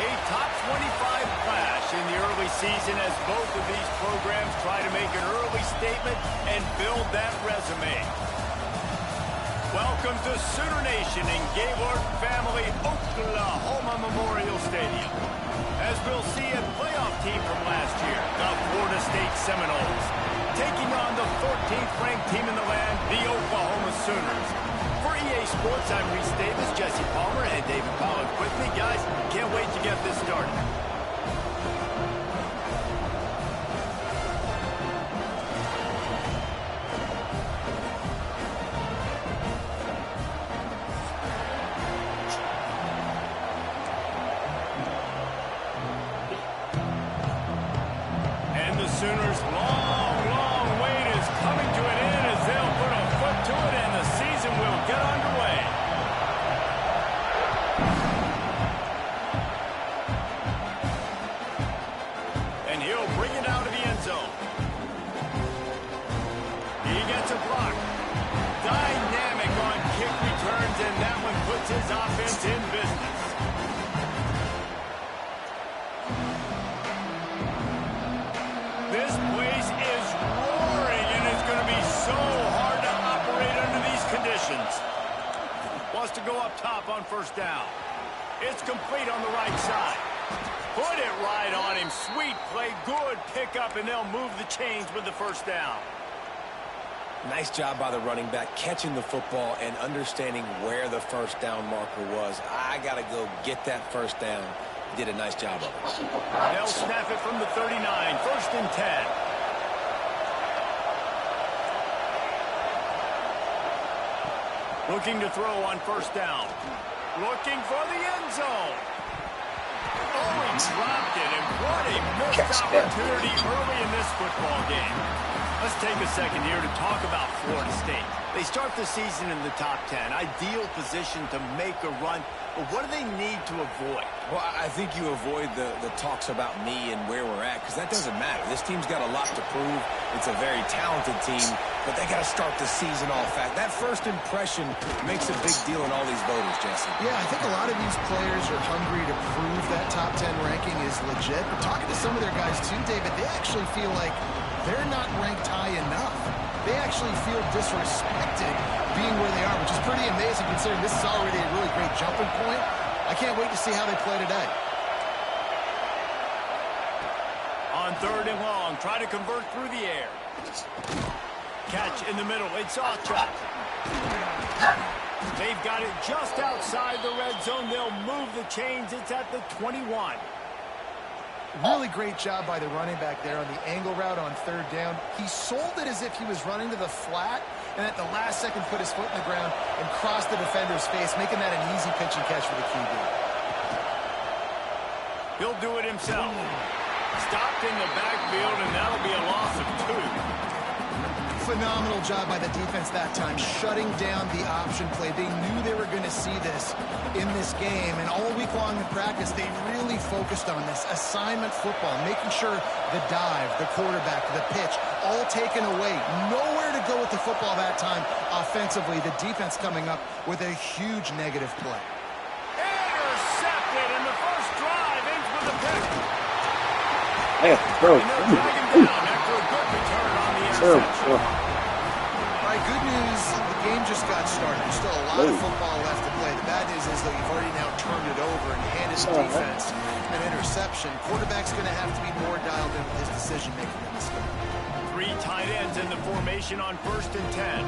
A top 25 clash in the early season as both of these programs try to make an early statement and build that resume. Welcome to Sooner Nation in Gaylord Family Oklahoma Memorial Stadium. As we'll see a playoff team from last year, the Florida State Seminoles, taking on the 14th ranked team in the land, the Oklahoma Sooners. For EA Sports, I'm Reese Davis, Jesse Palmer, and David Pollack with me. Guys, can't wait to get this started. And the Sooners' long wait is coming to an end as they'll put a foot to it and the season will get underway. And he'll bring it out of the end zone. He gets a block. Dynamic on kick returns, and that one puts his offense in business. This place is roaring, and it's going to be so hard to operate under these conditions. Wants to go up top on first down. It's complete on the right side. Put it right on him. Sweet play, good pickup, and they'll move the chains with the first down. Nice job by the running back, catching the football and understanding where the first down marker was. I got to go get that first down. Did a nice job of it. They'll snap it from the 39, first and 10. Looking to throw on first down. Looking for the end zone. Oh, he dropped it, and what a missed opportunity early in this football game. Let's take a second here to talk about Florida State. They start the season in the top 10. Ideal position to make a run. But what do they need to avoid? Well, I think you avoid the talks about me and where we're at, because that doesn't matter. This team's got a lot to prove. It's a very talented team, but they got to start the season off fast. That first impression makes a big deal in all these voters, Jesse. Yeah, I think a lot of these players are hungry to prove that top 10 ranking is legit. But talking to some of their guys too, David, they actually feel like they're not ranked high enough. They actually feel disrespected being where they are, which is pretty amazing considering this is already a really great jumping point. I can't wait to see how they play today. On third and long, try to convert through the air. Catch in the middle. It's Awchuk. They've got it just outside the red zone. They'll move the chains. It's at the 21. Really great job by the running back there on the angle route on third down. He sold it as if he was running to the flat, and at the last second put his foot in the ground and crossed the defender's face, making that an easy pitch and catch for the QB. He'll do it himself. Stopped in the backfield, and that'll be a loss of 2. Phenomenal job by the defense that time, shutting down the option play. They knew they were going to see this in this game, and all week long in practice, they really focused on this assignment football, making sure the dive, the quarterback, the pitch, all taken away. Nowhere to go with the football that time offensively. The defense coming up with a huge negative play. Intercepted, and the first drive ends with a pick. I got the throw. After a good return on the interception. All right, good news, the game just got started. There's still a lot of football left to play. The bad news is that you've already now turned it over and handed the defense an interception. Quarterback's going to have to be more dialed in with his decision-making in this game. 3 tight ends in the formation on first and 10.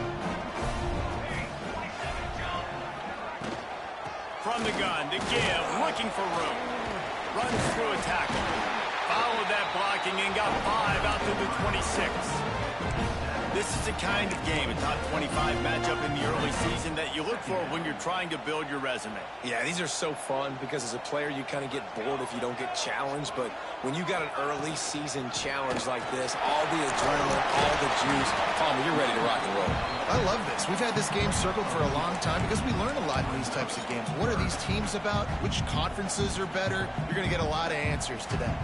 From the gun to give, looking for room. Runs through a tackle. Followed that blocking and got 5 out to the 26. This is the kind of game, a top 25 matchup in the early season that you look for when you're trying to build your resume. Yeah, these are so fun because as a player, you kind of get bored if you don't get challenged. But when you got an early season challenge like this, all the adrenaline, all the juice, Palmer, you're ready to rock and roll. I love this. We've had this game circled for a long time because we learn a lot in these types of games. What are these teams about? Which conferences are better? You're going to get a lot of answers today.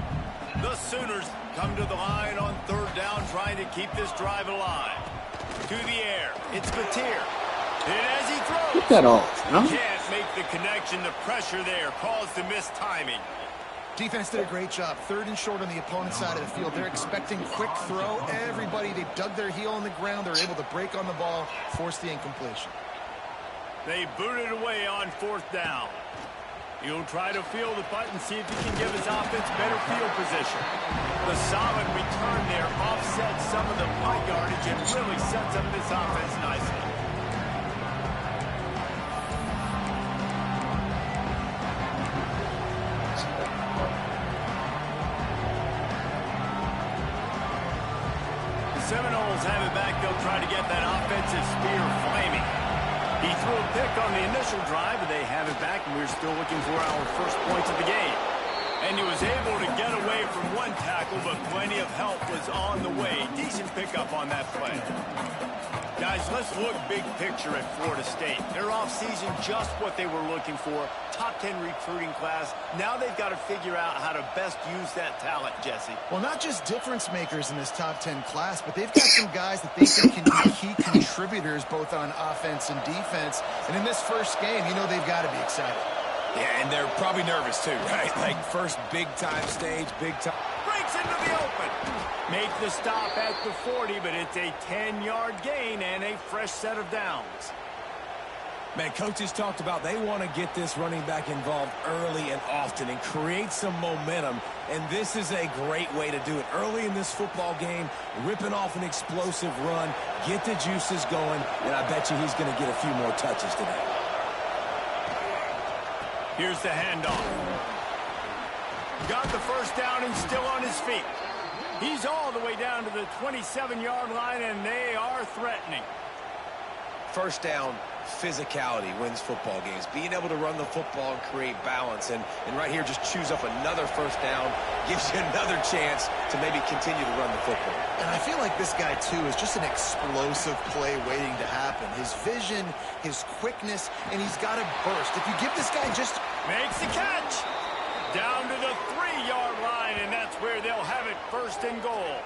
The Sooners come to the line on third down, trying to keep this drive alive. To the air, it's Batir. And as he throws, Get that off, huh? can't make the connection. The pressure there caused the missed timing. Defense did a great job. 3rd and short on the opponent's side of the field. They're expecting quick throw. Everybody, they've dug their heel on the ground. They're able to break on the ball, force the incompletion. They booted away on 4th down. He'll try to field the punt and see if he can give his offense better field position. The solid return there offsets some of the punt yardage and really sets up this offense nicely. Seminoles have it back. They'll try to get that offensive spear flaming. He threw a pick on the initial drive, but they have it back, and we're still looking for our first points of the game. And he was able to get away from one tackle, but plenty of help was on the way. Decent pickup on that play. Guys, let's look big picture at Florida State. Their offseason, just what they were looking for. Top 10 recruiting class. Now they've got to figure out how to best use that talent, Jesse. Well, not just difference makers in this top 10 class, but they've got some guys that they think can be key contributors both on offense and defense. And in this first game, you know they've got to be excited. Yeah, and they're probably nervous too, right? Like first big-time stage, big-time. Breaks into the open. Make the stop at the 40, but it's a 10-yard gain and a fresh set of downs. Man, coaches talked about they want to get this running back involved early and often and create some momentum, and this is a great way to do it. Early in this football game, ripping off an explosive run, get the juices going, and I bet you he's going to get a few more touches today. Here's the handoff. Got the first down and still on his feet. He's all the way down to the 27-yard line, and they are threatening. First down, physicality wins football games. Being able to run the football and create balance. And right here, just choose up another first down, gives you another chance to maybe continue to run the football. And I feel like this guy, too, is just an explosive play waiting to happen. His vision, his quickness, and he's got a burst. If you give this guy just... Makes the catch. Down to the 3-yard line, and that's where they'll have it, 1st and goal.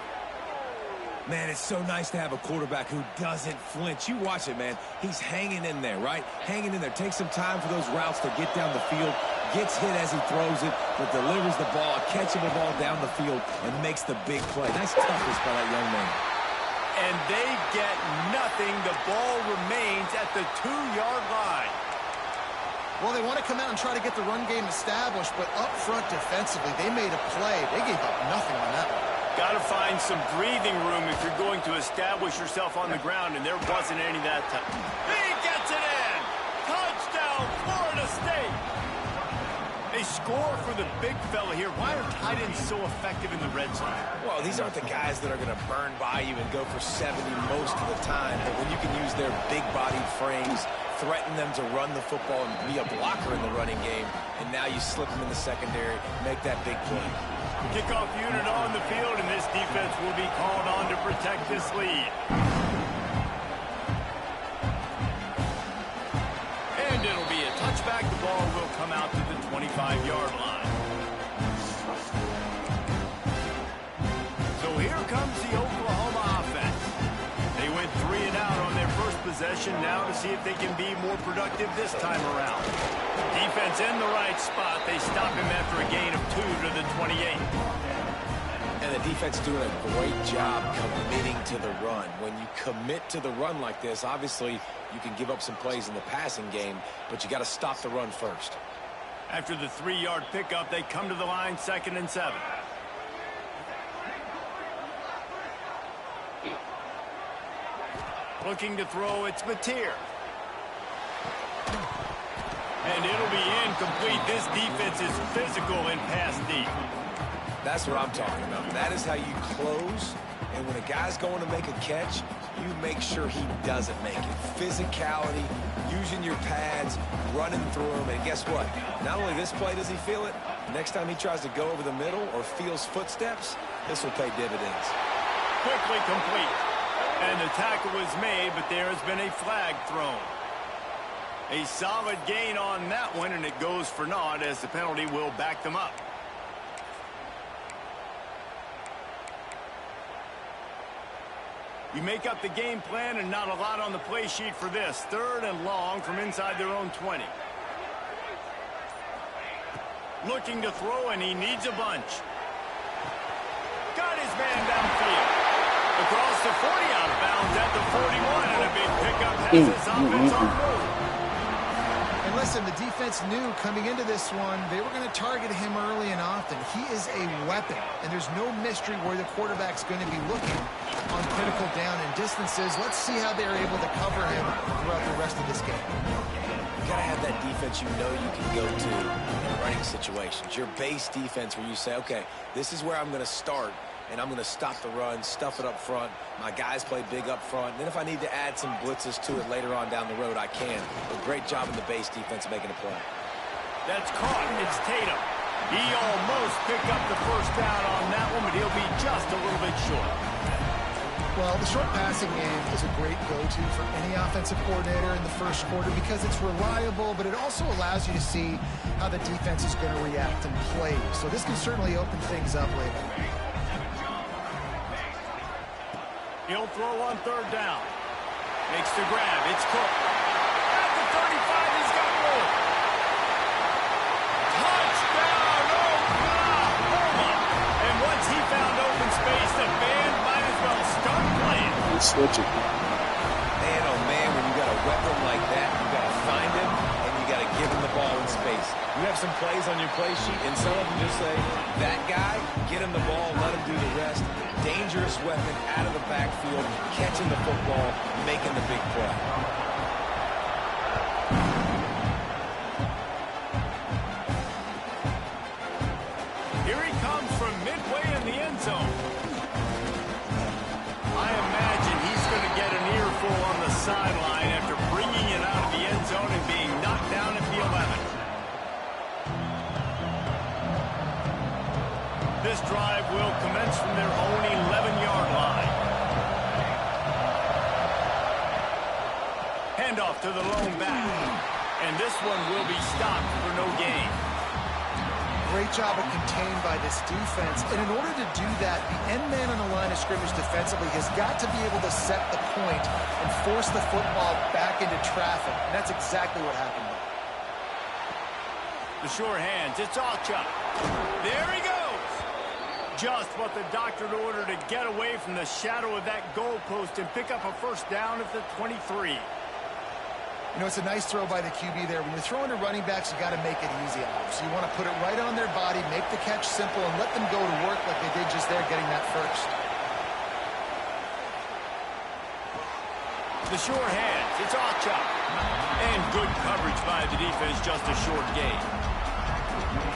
Man, it's so nice to have a quarterback who doesn't flinch. You watch it, man. He's hanging in there, right? Hanging in there. Takes some time for those routes to get down the field. Gets hit as he throws it, but delivers the ball, a catchable ball down the field, and makes the big play. Nice toughness by that young man. And they get nothing. The ball remains at the 2-yard line. Well, they want to come out and try to get the run game established, but up front defensively, they made a play. They gave up nothing on that one. Got to find some breathing room if you're going to establish yourself on the ground, and there wasn't any that time. He gets it in! Touchdown, Florida State! A score for the big fella here. Why are tight ends so effective in the red zone? Well, these aren't the guys that are going to burn by you and go for 70 most of the time, but when you can use their big-bodied frames, threaten them to run the football and be a blocker in the running game, and now you slip them in the secondary, make that big play. Kickoff unit on the field, and this defense will be called on to protect this lead. And it'll be a touchback. The ball will come out to the 25-yard line. So here comes the Oklahoma offense. They went 3 and out on their first possession, now to see if they can be more productive this time around. Defense in the right spot. They stop him after a gain of 2 to the 28. And the defense doing a great job committing to the run. When you commit to the run like this, obviously you can give up some plays in the passing game, but you got to stop the run first. After the 3-yard pickup, they come to the line, 2nd and 7. Looking to throw, it's Mateer. And it'll be incomplete. This defense is physical in pass deep. That's what I'm talking about. That is how you close. And when a guy's going to make a catch, you make sure he doesn't make it. Physicality, using your pads, running through them. And guess what? Not only this play does he feel it, next time he tries to go over the middle or feels footsteps, this will pay dividends. Quickly complete. And the tackle was made, but there has been a flag thrown. A solid gain on that one, and it goes for naught as the penalty will back them up. You make up the game plan and not a lot on the play sheet for this. 3rd and long from inside their own 20. Looking to throw, and he needs a bunch. Got his man downfield. Across the 40, out of bounds at the 41, and a big pickup has his offense on move. And listen, the defense knew coming into this one, they were going to target him early and often. He is a weapon, and there's no mystery where the quarterback's going to be looking on critical down and distances. Let's see how they're able to cover him throughout the rest of this game. You got to have that defense you know you can go to in running situations. Your base defense where you say, okay, this is where I'm going to start, and I'm going to stop the run, stuff it up front. My guys play big up front. And then if I need to add some blitzes to it later on down the road, I can. But great job in the base defense making a play. That's caught. It's Tatum. He almost picked up the first down on that one, but he'll be just a little bit short. Well, the short passing game is a great go-to for any offensive coordinator in the first quarter because it's reliable, but it also allows you to see how the defense is going to react and play. So this can certainly open things up later. He'll throw on third down. Makes the grab. It's Cook. At the 35, he's got more. Touchdown, Oklahoma! And once he found open space, the band might as well start playing. He's switching. Man, oh man, when you got a weapon like that, you got to find him, and you got to give him the ball in space. You have some plays on your play sheet, and some of them just say, that guy, get him the ball, let him do the rest. Dangerous weapon out of the backfield, catching the football, making the big play. Here he comes from midway in the end zone. I imagine he's going to get an earful on the sideline after bringing it out of the end zone and being knocked down at the 11. This drive will commence from their own 11-yard line. Handoff to the lone back. And this one will be stopped for no gain. Great job of contained by this defense. And in order to do that, the end man on the line of scrimmage defensively has got to be able to set the point and force the football back into traffic. And that's exactly what happened there. The sure hands. It's Alchuk. There he goes. Just what the doctor ordered to get away from the shadow of that goalpost and pick up a first down at the 23. You know, it's a nice throw by the QB there. When you're throwing to running backs, you got to make it easy on them. So you want to put it right on their body, make the catch simple, and let them go to work like they did just there, getting that first. The sure hands. It's Alchuk. And good coverage by the defense, just a short gain.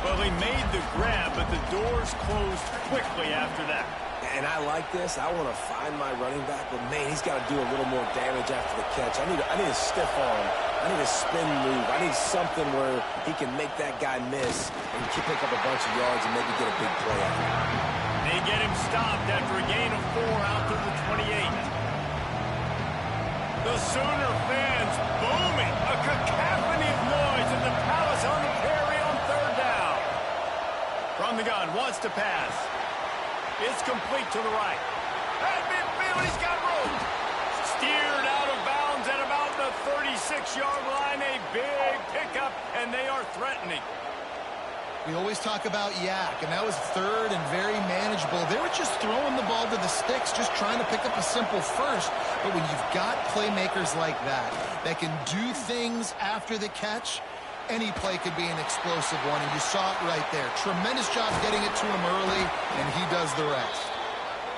Well, he made the grab, but the doors closed quickly after that. And I like this. I want to find my running back, but man, he's got to do a little more damage after the catch. I need a stiff arm. I need a spin move. I need something where he can make that guy miss and pick up a bunch of yards and maybe get a big play out of it. They get him stopped after a gain of 4 out to the 28. The Sooner fans booming, a cacophony of noise at the Palace on the Prairie on third down. From the gun, wants to pass. It's complete to the right. At midfield, he's got room. Steered out of bounds at about the 36-yard line. A big pickup, and they are threatening. We always talk about Yak, and that was third and very manageable. They were just throwing the ball to the sticks, just trying to pick up a simple first. But when you've got playmakers like that can do things after the catch, any play could be an explosive one, and you saw it right there. Tremendous job getting it to him early, and he does the rest.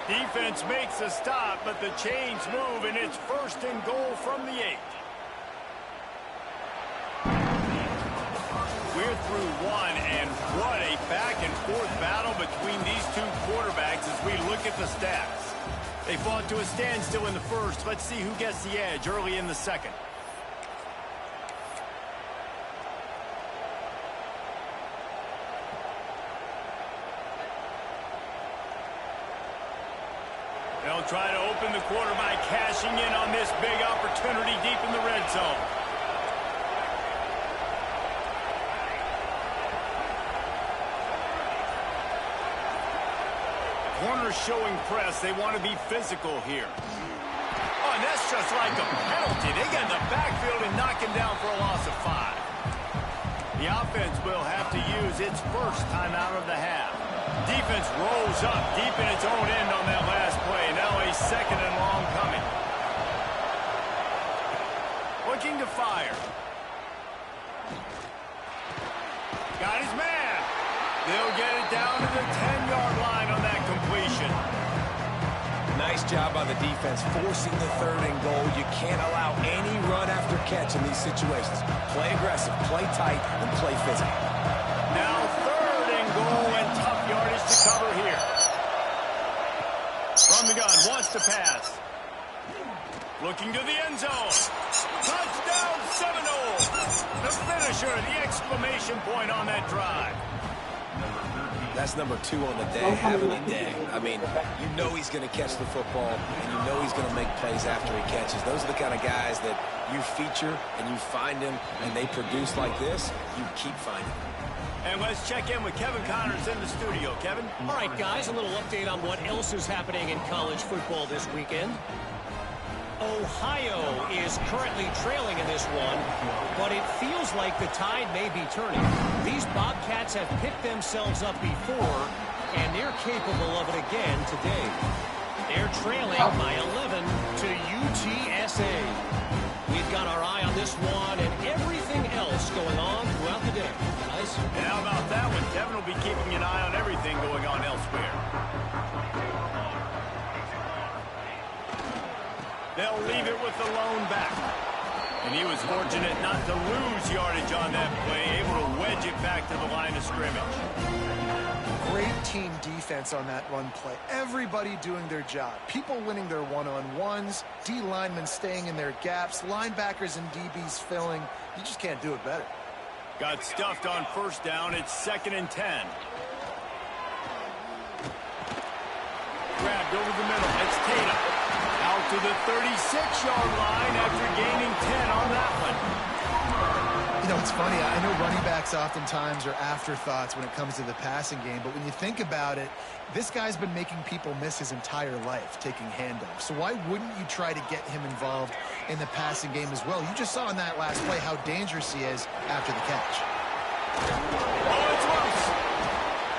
Defense makes a stop, but the chains move, and it's first and goal from the 8. We're through one, and what a back-and-forth battle between these two quarterbacks as we look at the stats. They fought to a standstill in the first. Let's see who gets the edge early in the second. They'll try to open the quarter by cashing in on this big opportunity deep in the red zone. Corners showing press. They want to be physical here. Oh, and that's just like a penalty. They get in the backfield and knock him down for a loss of 5. The offense will have to use its first timeout of the half. Defense rolls up deep in its own end on that last play. Now a second and long coming. Looking to fire. Got his man. They'll get it down to the 10-yard line on that completion. Nice job by the defense forcing the third and goal. You can't allow any run after catch in these situations. Play aggressive, play tight, and play physical. Now third and goal and tough yardage to cover here. From the gun, wants to pass. Looking to the end zone. Touchdown Seminoles. The finisher, the exclamation point on that drive. That's number 2 on the day, having a day. I mean, you know he's going to catch the football, and you know he's going to make plays after he catches. Those are the kind of guys that you feature, and you find them, and they produce like this, you keep finding them. And let's check in with Kevin Connors in the studio. Kevin? All right, guys, a little update on what else is happening in college football this weekend. Ohio is currently trailing in this one, but it feels like the tide may be turning. These Bobcats have picked themselves up before, and they're capable of it again today. They're trailing by 11 to UTSA. We've got our eye on this one and everything else going on throughout the day. Guys? And how about that one? Kevin will be keeping an eye on everything going on elsewhere. They'll leave it with the lone back. And he was fortunate not to lose yardage on that play, able to wedge it back to the line of scrimmage. Great team defense on that run play. Everybody doing their job. People winning their one-on-ones, D linemen staying in their gaps, linebackers and DBs filling. You just can't do it better. Got stuffed on first down. It's 2nd and 10. Grabbed over the middle. It's Tatum. Out to the 36-yard line after gaining 10 on that one. You know, it's funny. I know running backs oftentimes are afterthoughts when it comes to the passing game, but when you think about it, this guy's been making people miss his entire life taking handoffs. So why wouldn't you try to get him involved in the passing game as well? You just saw in that last play how dangerous he is after the catch. Oh, it's loose.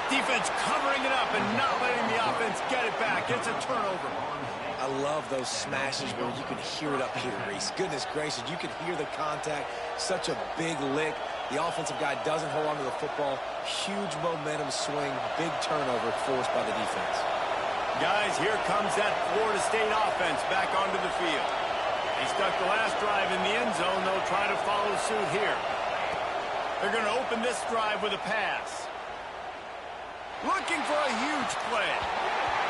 Defense covering it up and not letting the offense get it back. It's a turnover. I love those smashes where you can hear it up here, Reese. Goodness gracious, you can hear the contact. Such a big lick. The offensive guy doesn't hold on to the football. Huge momentum swing. Big turnover forced by the defense. Guys, here comes that Florida State offense back onto the field. They stuck the last drive in the end zone. They'll try to follow suit here. They're going to open this drive with a pass. Looking for a huge play.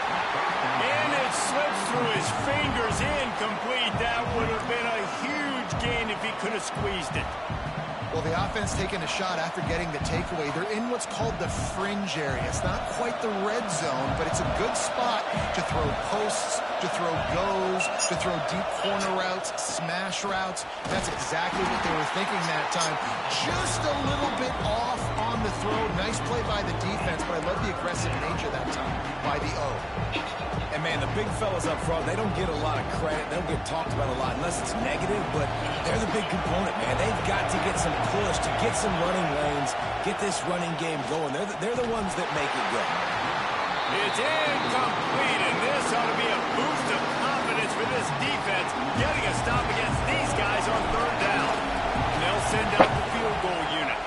And it slips through his fingers, incomplete. That would have been a huge gain if he could have squeezed it. Well, the offense taking a shot after getting the takeaway. They're in what's called the fringe area. It's not quite the red zone, but it's a good spot to throw posts, to throw goes, to throw deep corner routes, smash routes. That's exactly what they were thinking that time. Just a little bit off on the throw. Nice play by the defense, but I love the aggressive nature that time by the O. And, man, the big fellas up front, they don't get a lot of credit. They don't get talked about a lot unless it's negative, but they're the big component, man. They've got to get some push, to get some running lanes, get this running game going. They're the ones that make it go. It's incomplete, and this ought to be a boost of confidence for this defense, getting a stop against these guys on third down. And they'll send out the field goal unit.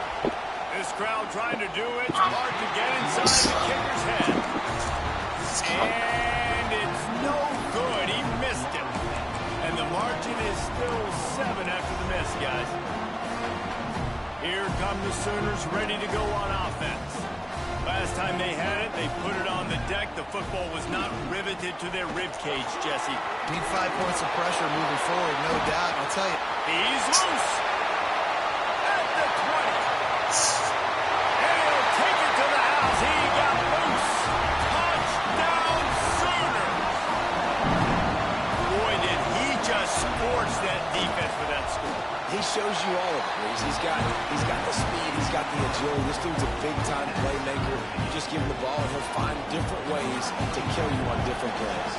This crowd trying to do it. It's hard to get inside the kicker's head. And it's no good. He missed it. And the margin is still 7 after the miss, guys. Here come the Sooners ready to go on offense. Last time they had it, they put it on the deck. The football was not riveted to their rib cage, Jesse. Need 5 points of pressure moving forward, no doubt. I'll tell you. He's loose. At the 20. And he'll take it to the house. He got loose. Touchdown, Sooners. Boy, did he just scorch that defense for that score. He shows you all of it, Reese. He's got the speed, he's got the agility. This dude's a big-time playmaker. You just give him the ball, and he'll find different ways to kill you on different plays.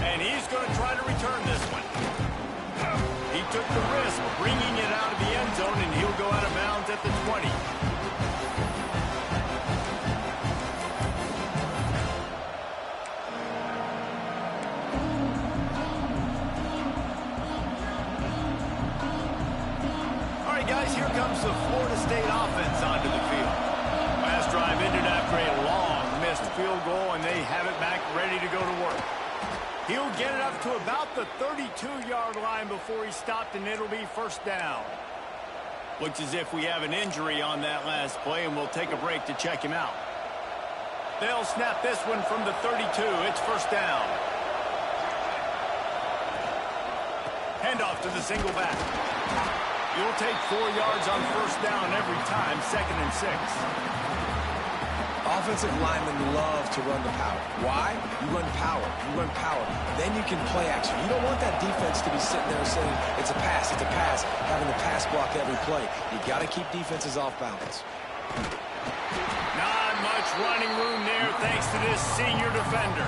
And he's going to try to ringing it out of the end zone, and he'll go out of bounds at the 20. All right, guys, here comes the Florida State offense onto the field. Last drive ended after a long missed field goal, and they have it back ready to go to work. He'll get it up to about the 32-yard line before he's stopped, and it'll be first down. Looks as if we have an injury on that last play, and we'll take a break to check him out. They'll snap this one from the 32. It's first down. Handoff to the single back. You'll take 4 yards on first down every time, 2nd and 6. Offensive linemen love to run the power. Why? You run power. You run power. Then you can play action. You don't want that defense to be sitting there saying, it's a pass, having to pass block every play. You got to keep defenses off balance. Not much running room there thanks to this senior defender.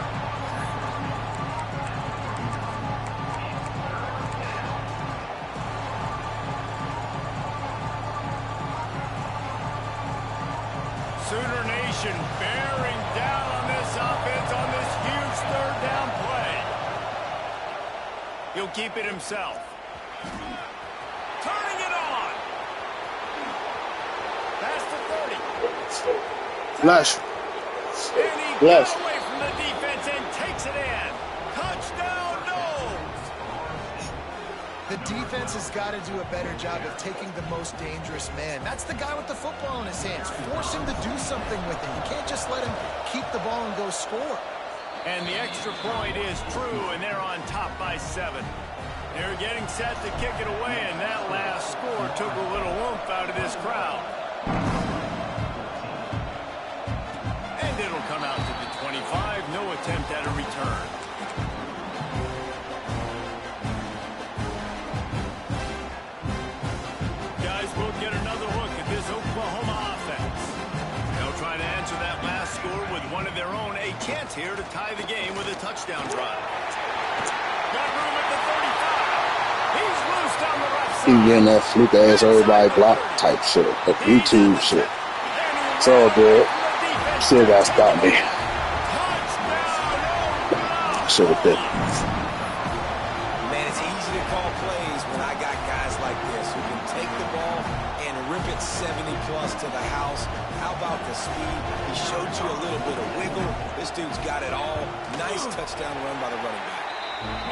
Sooner Nation bearing down on this offense on this huge 3rd down play. He'll keep it himself. Turning it on. Past the 30. Flash. And he Flash. gets away from the defense and takes it in. Touchdown, Noles. The defense has got to do a better job of taking the most dangerous man. That's the guy with the football in his hands. Force him to do something with it. You can't just let him keep the ball and go score. And the extra point is true, and they're on top by 7. They're getting set to kick it away, and that last score took a little oomph out of this crowd. And it'll come out to the 25. No attempt at a return. We'll get another look at this Oklahoma offense. They'll try to answer that last score with one of their own. A chance here to tie the game with a touchdown drive. Got room at the 35. He's loose down the left side. He getting that fluke ass everybody block type shit. That YouTube shit. It's all good. Still got to stop me. Should have been. Man, it's easy to call plays when I got guys like this who can take the ball and rip it 70-plus to the house. How about the speed? He showed you a little bit of wiggle. This dude's got it all. Nice touchdown run by the running back.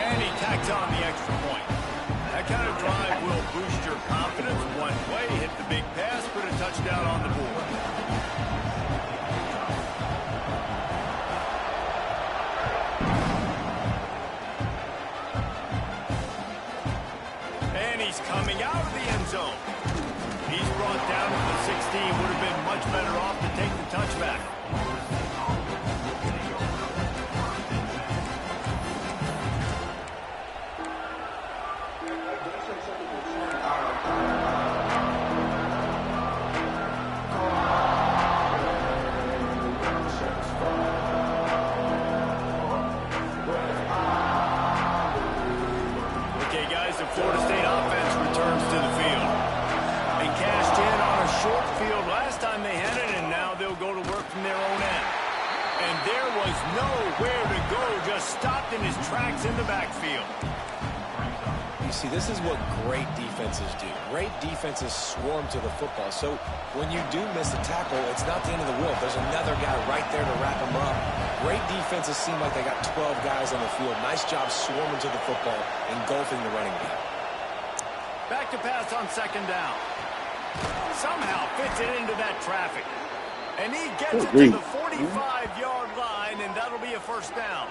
And he tacks on the extra point. That kind of drive will boost your confidence. One play, hit the big pass, put a touchdown on the board. And he's coming out of the end zone. He's brought down to the 16. Would have been much better off to take the touchback. Florida State offense returns to the field. They cashed in on a short field last time they had it, and now they'll go to work from their own end. And there was nowhere to go, just stopped in his tracks in the backfield. You see, this is what great defenses do. Great defenses swarm to the football. So when you do miss a tackle, it's not the end of the world. There's another guy right there to wrap him up. Great defenses seem like they got 12 guys on the field. Nice job swarming to the football, engulfing the running back. Back to pass on 2nd down. Somehow fits it into that traffic. And he gets it to the 45-yard line, and that'll be a first down.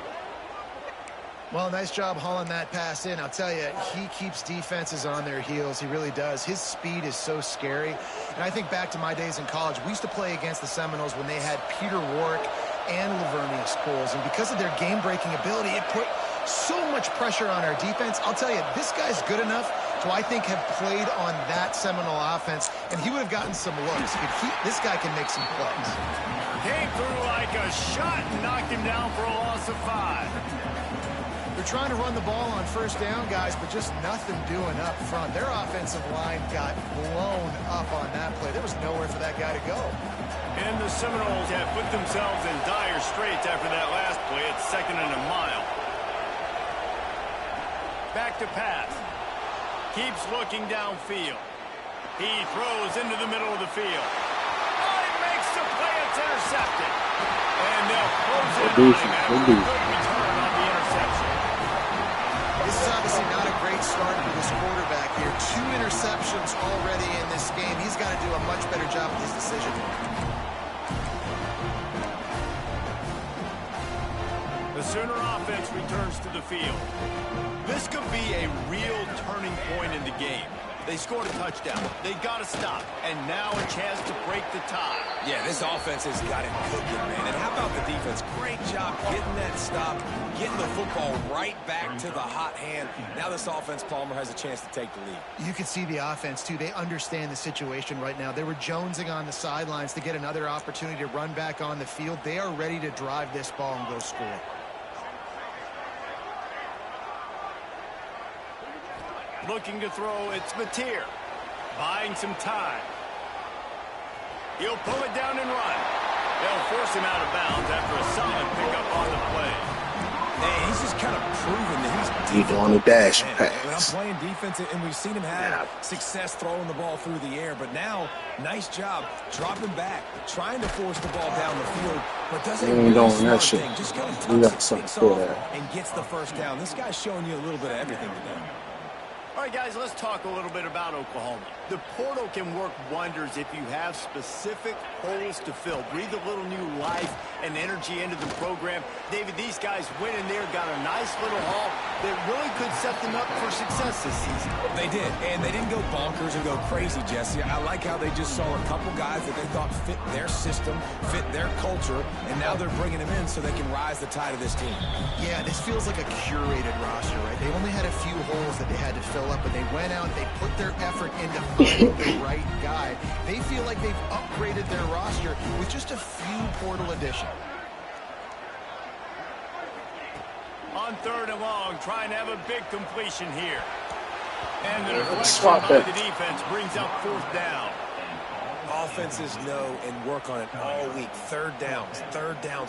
Well, nice job hauling that pass in. I'll tell you, he keeps defenses on their heels. He really does. His speed is so scary. And I think back to my days in college. We used to play against the Seminoles when they had Peter Warrick and Lavernius Coles. And because of their game-breaking ability, it put so much pressure on our defense. I'll tell you, this guy's good enough to, I think, have played on that Seminole offense, and he would have gotten some looks. This guy can make some plays. Came through like a shot and knocked him down for a loss of 5. They're trying to run the ball on first down, guys, but just nothing doing up front. Their offensive line got blown up on that play. There was nowhere for that guy to go. And the Seminoles have put themselves in dire straits after that last play. It's 2nd and a mile. Back to pass. Keeps looking downfield. He throws into the middle of the field. Oh, he makes the play. It's intercepted. And they'll close it on him after a good return on the interception. This is obviously not a great start for this quarterback here. 2 interceptions already in this game. He's got to do a much better job with his decision. The Sooner offense returns to the field. This could be a real turning point in the game. They scored a touchdown. They got to stop. And now a chance to break the tie. Yeah, this offense has got it cooking, man. And how about the defense? Great job getting that stop, getting the football right back to the hot hand. Now this offense, Palmer, has a chance to take the lead. You can see the offense, too. They understand the situation right now. They were jonesing on the sidelines to get another opportunity to run back on the field. They are ready to drive this ball and go score. Looking to throw, it's Mateer. Buying some time. He'll pull it down and run. They'll force him out of bounds after a solid pickup on the play. Man, he's just kind of proven that he's on the dash When I'm pass. playing defense, and we've seen him have success throwing the ball through the air, but now, nice job dropping back, trying to force the ball down the field, but doesn't ain't doing smart that shit. thing. Just kind of We got tucks something it, for takes that. off, and gets the first down. This guy's showing you a little bit of everything today. All right, guys, let's talk a little bit about Oklahoma. The portal can work wonders if you have specific holes to fill. Breathe a little new life and energy into the program. David, these guys went in there, got a nice little haul that really could set them up for success this season. They did, and they didn't go bonkers and go crazy, Jesse. I like how they just saw a couple guys that they thought fit their system, fit their culture, and now they're bringing them in so they can rise the tide of this team. Yeah, this feels like a curated roster, right? They only had a few holes that they had to fill up, but they went out, they put their effort into finding the right guy. They feel like they've upgraded their roster with just a few portal additions. On 3rd and long, trying to have a big completion here. And the deflection Swap by it. the defense brings up 4th down. Offenses know and work on it all week. Third downs,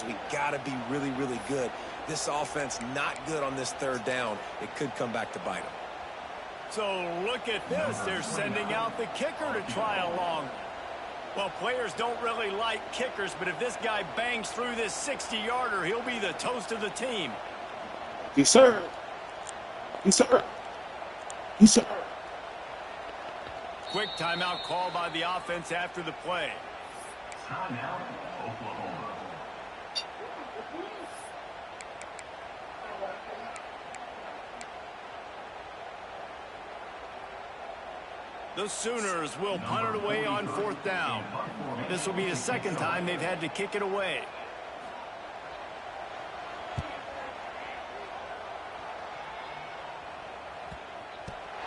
we got to be really, really good. This offense not good on this 3rd down. It could come back to bite them. So look at this. They're sending out the kicker to try along. Well, players don't really like kickers, but if this guy bangs through this 60-yarder, he'll be the toast of the team. Yes, sir. Yes, sir. Yes, sir. Quick timeout call by the offense after the play. Timeout, Oklahoma. The Sooners will punt it away on 4th down. This will be the 2nd time they've had to kick it away.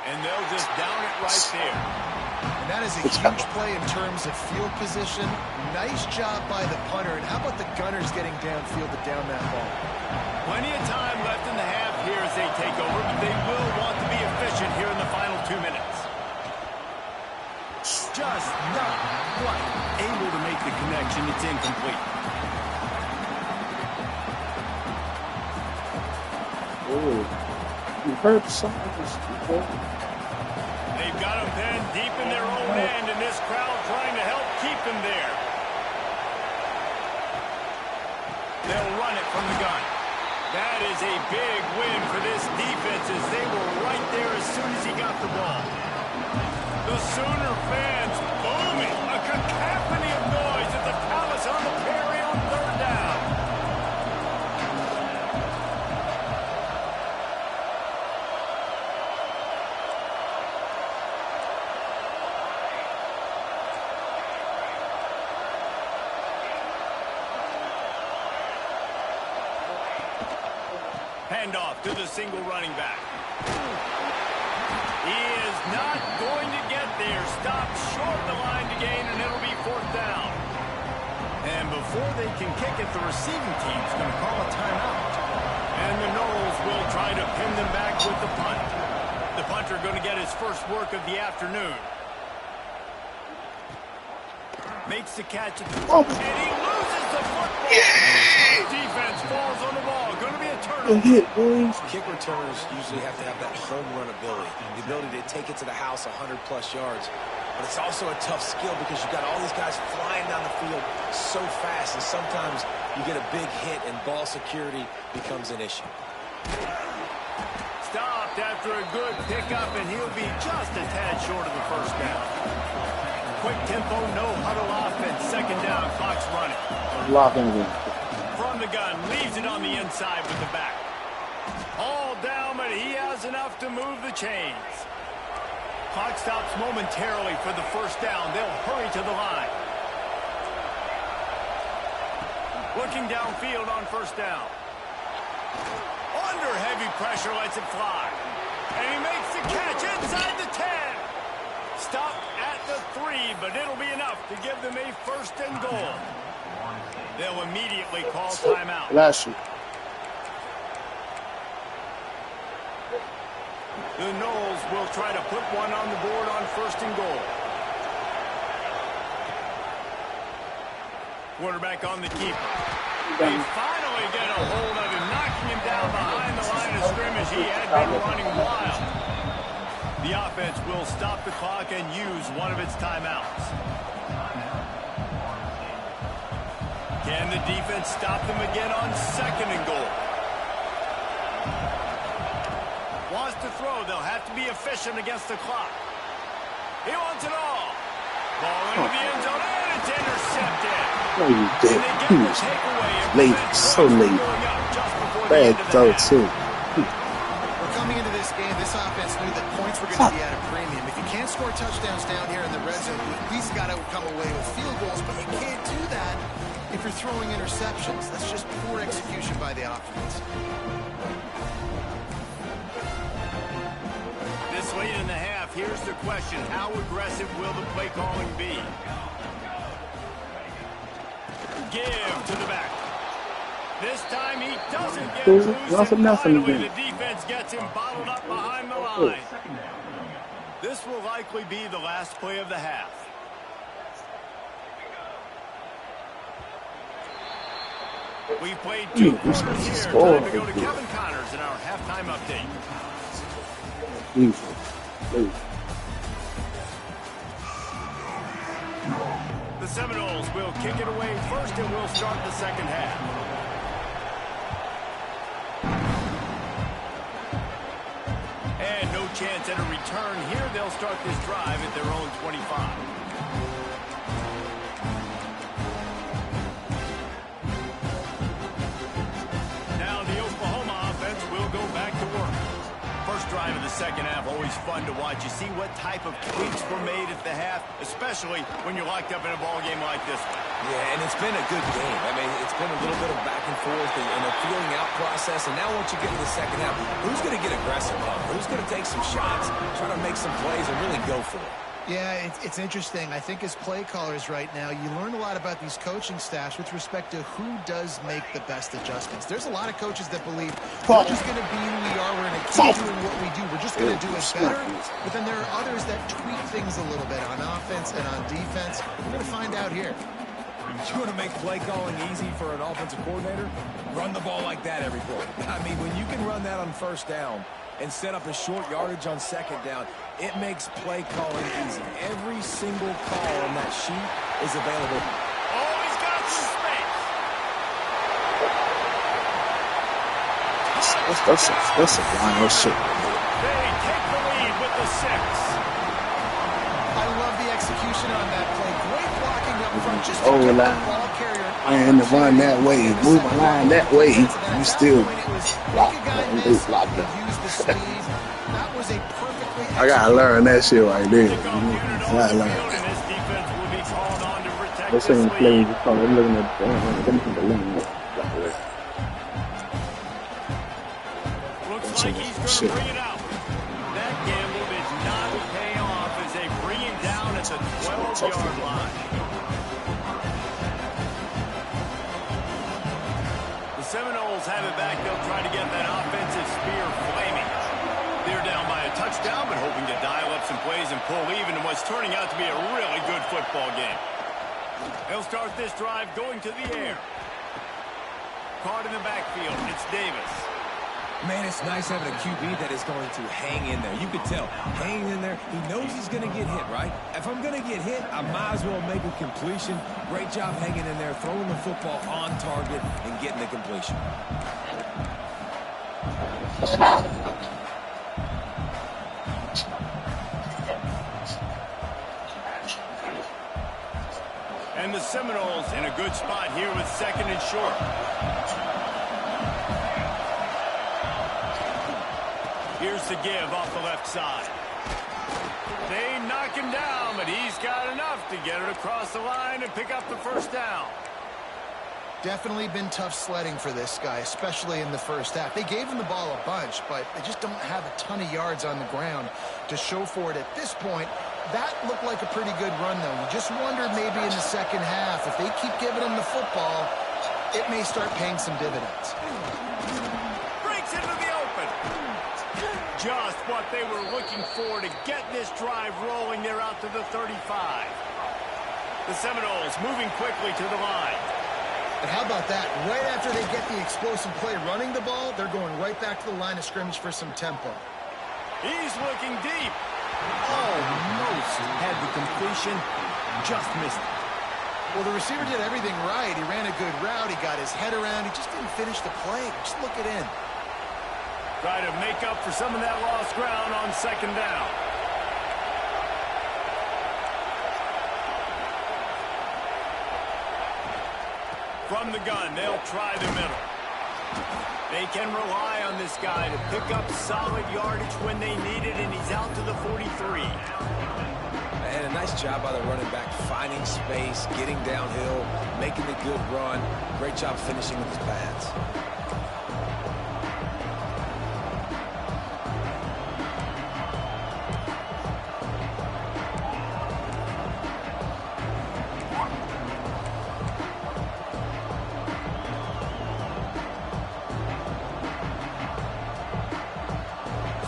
And they'll just down it right there. And that is a huge play in terms of field position. Nice job by the punter. And how about the Gunners getting downfield to down that ball? Plenty of time left in the half here as they take over, but they will want to be efficient here in the final 2 minutes. Just not quite able to make the connection. It's incomplete. Oh, you heard some of this before. They've got him pinned deep in their own end, and this crowd trying to help keep him there. They'll run it from the gun. That is a big win for this defense as they were right there as soon as he got the ball. The Sooner fans booming, a cacophony of noise at the Palace on the Prairie on 3rd down. Handoff to the single running back. He is not going to get there. Stopped short the line to gain, and it'll be 4th down. And before they can kick it, the receiving team's going to call a timeout. And the Noles will try to pin them back with the punt. The punter going to get his first work of the afternoon. Makes the catch at the and he loses the football. Defense falls on the ball. Going to be a turnover. Kick returners usually have to have that home run ability, the ability to take it to the house 100-plus yards. But it's also a tough skill because you've got all these guys flying down the field so fast, and sometimes you get a big hit and ball security becomes an issue. Stopped after a good pickup, and he'll be just a tad short of the first down. Quick tempo, no huddle offense. Second down, clock's running. From the gun, leaves it on the inside with the back. All down, but he has enough to move the chains. Clock stops momentarily for the first down. They'll hurry to the line. Looking downfield on first down. Under heavy pressure, lets it fly. And he makes the catch inside the 10. Stop at the 3, but it'll be enough to give them a first and goal. They'll immediately call timeout. The Noles will try to put one on the board on first and goal. Quarterback on the keeper. They finally get a hold of him, knocking him down behind the line of scrimmage. He had been running wild. The offense will stop the clock and use one of its timeouts. Can the defense stop them again on second and goal? Wants to throw. They'll have to be efficient against the clock. He wants it all. Ball into the end zone, and it's intercepted. No, you did. He was late, so late. Bad throw, too. We're coming into this game, this offense knew that points were going to be at a premium. If you can't score touchdowns down here in the red zone, you at least got to come away with field goals, but you can't do that if you're throwing interceptions. That's just poor execution by the offense. This late in the half, here's the question. How aggressive will the play calling be? Give to the back. This time he doesn't get loose, and finally the defense gets him bottled up behind the line. This will likely be the last play of the half. We played 2 quarters here. Time to go to Kevin Connors in our halftime update. The Seminoles will kick it away first, and we'll start the second half. And no chance at a return here. They'll start this drive at their own 25. Now the Oklahoma offense will go back to work. First drive of the second half, always fun to watch. You see what type of tweaks were made at the half, especially when you're locked up in a ball game like this one. Yeah, and it's been a good game. I mean, it's been a little bit of back and forth and a feeling out process. And now once you get to the second half, who's going to get aggressive? Who's going to take some shots, try to make some plays, and really go for it? Yeah, it's interesting. I think as play callers right now, you learn a lot about these coaching staffs with respect to who does make the best adjustments. There's a lot of coaches that believe we're just going to be who we are. We're going to keep doing what we do. We're just going to do it better. But then there are others that tweak things a little bit on offense and on defense. We're going to find out here. You want to make play calling easy for an offensive coordinator? Run the ball like that every play. I mean, when you can run that on first down and set up a short yardage on second down, it makes play calling easy. Every single call on that sheet is available. Oh, he's got some space. That's a wild shit. They take the lead with the 6. I love the execution on that play. Great blocking up front. Just Oh, the line. ball carrier. I had to run that way, move my line that way. You still block. They blocked it. I gotta learn that shit right there. I gotta learn that. This ain't playing. I'm looking at the line. Looks like he's going to bring it out. That gamble did not pay off as they bring him down at the 12-yard line. The Seminoles have it back. They'll try to get that offensive spear flaming. They're down by a touchdown, but hoping to dial up some plays and pull even in what's turning out to be a really good football game. They'll start this drive going to the air. Caught in the backfield. It's Davis. Man, it's nice having a QB that is going to hang in there. You could tell, hanging in there, he knows he's going to get hit, right? If I'm going to get hit, I might as well make a completion. Great job hanging in there, throwing the football on target, and getting the completion. And the Seminoles in a good spot here with second and short. Here's the give off the left side. They knock him down, but he's got enough to get it across the line and pick up the first down. Definitely been tough sledding for this guy, especially in the first half. They gave him the ball a bunch, but they just don't have a ton of yards on the ground to show for it at this point. That looked like a pretty good run, though. You just wondered maybe in the second half, if they keep giving him the football, it may start paying some dividends. Breaks into the open. Just what they were looking for to get this drive rolling. They're out to the 35. The Seminoles moving quickly to the line. And how about that? Right after they get the explosive play running the ball, they're going right back to the line of scrimmage for some tempo. He's looking deep. Almost had the completion. Just missed it. Well, the receiver did everything right. He ran a good route. He got his head around. He just didn't finish the play. Just look it in. Try to make up for some of that lost ground on second down. From the gun, they'll try the middle. They can rely on this guy to pick up solid yardage when they need it, and he's out to the 43. And a nice job by the running back, finding space, getting downhill, making the good run. Great job finishing with his pads.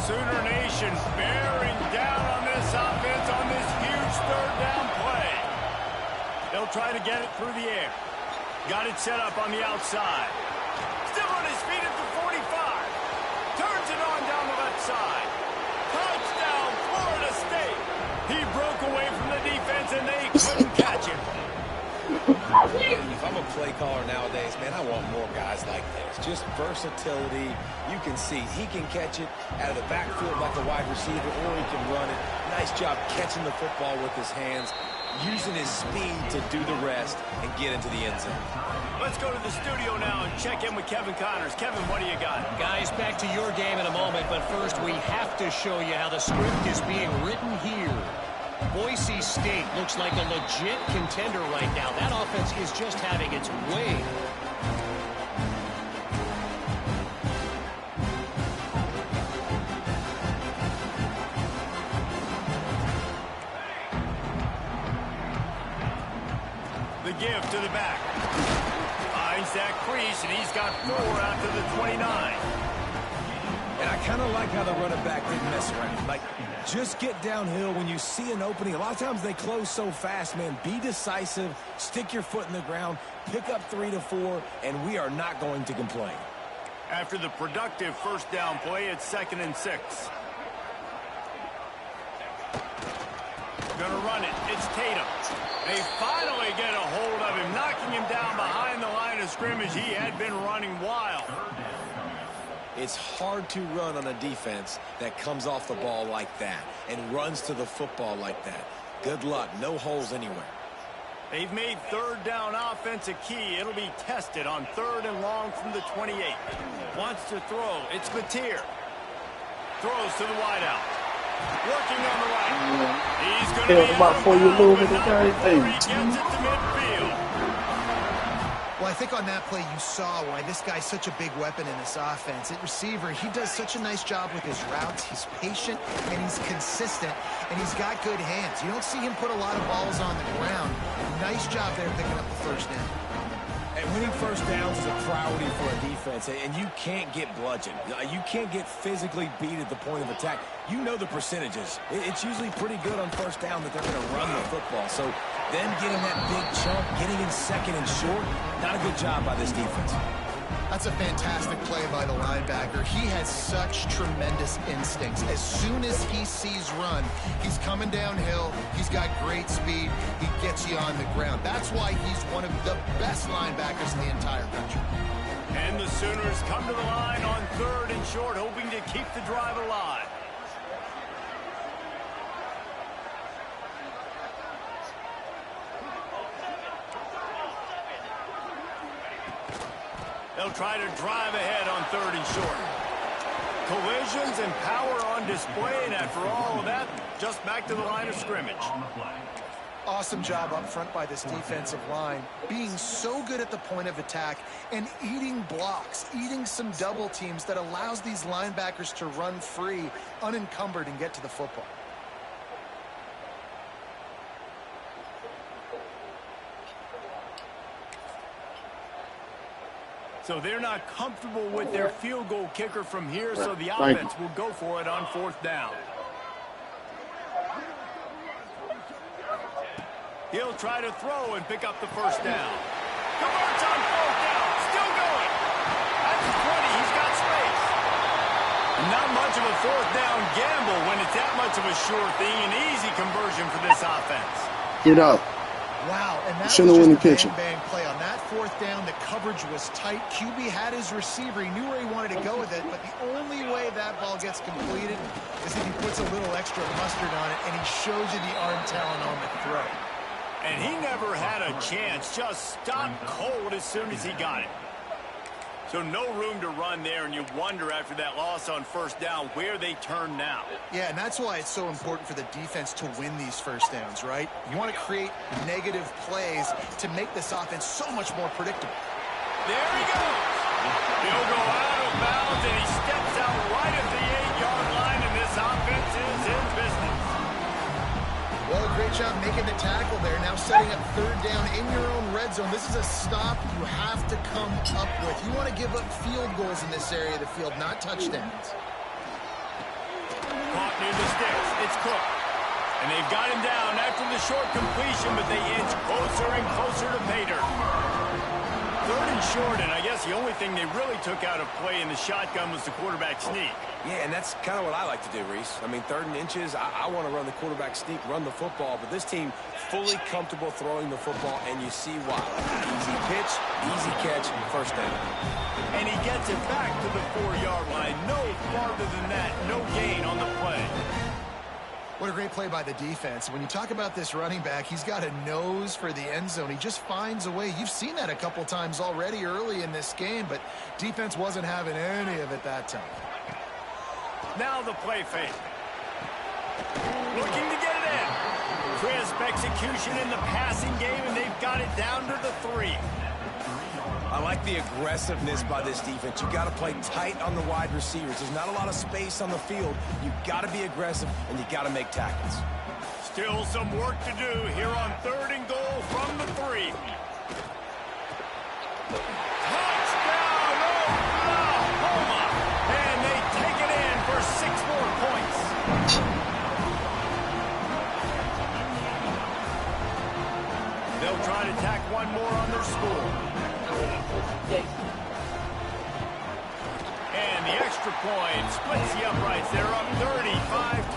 Sooner Nation bearing down on this offense on this huge third down play. They'll try to get it through the air. Got it set up on the outside. Still on his feet at the 45. Turns it on down the left side. Touchdown, Florida State. He broke away from the defense and they couldn't catch him. If I'm a play caller nowadays, man, I want more guys like this. Just versatility. You can see he can catch it out of the backfield like a wide receiver, or he can run it. Nice job catching the football with his hands, using his speed to do the rest and get into the end zone. Let's go to the studio now and check in with Kevin Connors. Kevin, what do you got? Guys, back to your game in a moment, but first we have to show you how the script is being written here. Boise State looks like a legit contender right now. That offense is just having its way. The give to the back. Finds that crease, and he's got 4 out to the 29. And I kind of like how the running back didn't mess around. Like, just get downhill when you see an opening. A lot of times they close so fast, man. Be decisive, stick your foot in the ground, pick up 3 to 4, and we are not going to complain. After the productive first down play, it's 2nd and 6. Gonna run it. It's Tatum. They finally get a hold of him, knocking him down behind the line of scrimmage. He had been running wild. It's hard to run on a defense that comes off the ball like that and runs to the football like that. Good luck. No holes anywhere. They've made third down offense a key. It'll be tested on 3rd and long from the 28. Wants to throw. It's Mateer. Throws to the wideout. Working on the right. He's going to be about for you moving the guy. He gets it to midfield. Well, I think on that play you saw why this guy's such a big weapon in this offense. At receiver, he does such a nice job with his routes. He's patient, and he's consistent, and he's got good hands. You don't see him put a lot of balls on the ground. Nice job there picking up the first down. And winning first downs is a priority for a defense, and you can't get bludgeoned. You can't get physically beat at the point of attack. You know the percentages. It's usually pretty good on first down that they're going to run the football. So then getting that big chunk, getting in second and short, not a good job by this defense. That's a fantastic play by the linebacker. He has such tremendous instincts. As soon as he sees run, he's coming downhill. He's got great speed. He gets you on the ground. That's why he's one of the best linebackers in the entire country. And the Sooners come to the line on 3rd and short, hoping to keep the drive alive. They'll try to drive ahead on 3rd and short. Collisions and power on display, and after all of that, just back to the line of scrimmage. Awesome job up front by this defensive line, being so good at the point of attack and eating blocks, eating some double teams that allows these linebackers to run free, unencumbered, and get to the football. So they're not comfortable with their field goal kicker from here, so the offense will go for it on 4th down. He'll try to throw and pick up the first down. Converts on 4th down. Still going. At the 20, he's got space. Not much of a 4th down gamble when it's that much of a sure thing. An easy conversion for this offense. Get up. Wow, and that was Shouldn't have just a won the bang play. On that 4th down, the coverage was tight. QB had his receiver. He knew where he wanted to go with it, but the only way that ball gets completed is if he puts a little extra mustard on it, and he shows you the arm talent on the throw. And he never had a chance. Just stopped cold as soon as he got it. So no room to run there, and you wonder after that loss on 1st down where they turn now. Yeah, and that's why it's so important for the defense to win these first downs, right? You want to create negative plays to make this offense so much more predictable. There he goes. He'll go out of bounds, and he steps out right at the 8-yard line, and this offense is in business. Well, great job making the tackle there. Now setting up 3rd down in your own red zone. This is a stop you have to come up with. You want to give up field goals in this area of the field, not touchdowns. Caught near the sticks. It's Cook. And they've got him down after the short completion, but they inch closer and closer to pay dirt. 3rd and short, and I guess the only thing they really took out of play in the shotgun was the quarterback sneak. Yeah, and that's kind of what I like to do, Reese. I mean, 3rd and inches, I want to run the quarterback sneak, run the football, but this team fully comfortable throwing the football, and you see why. Easy pitch, easy catch, first down. And he gets it back to the 4-yard line. No farther than that, no gain on the play. What a great play by the defense. When you talk about this running back, he's got a nose for the end zone. He just finds a way. You've seen that a couple times already early in this game, but defense wasn't having any of it that time. Now the play fake. Looking to get it in. Crisp execution in the passing game, and they've got it down to the 3. I like the aggressiveness by this defense. You got to play tight on the wide receivers. There's not a lot of space on the field. You got to be aggressive, and you got to make tackles. Still some work to do here on 3rd and goal from the 3. Touchdown, Oklahoma! And they take it in for 6 more points. They'll try to tack one more on their score. And the extra point splits the uprights. They're up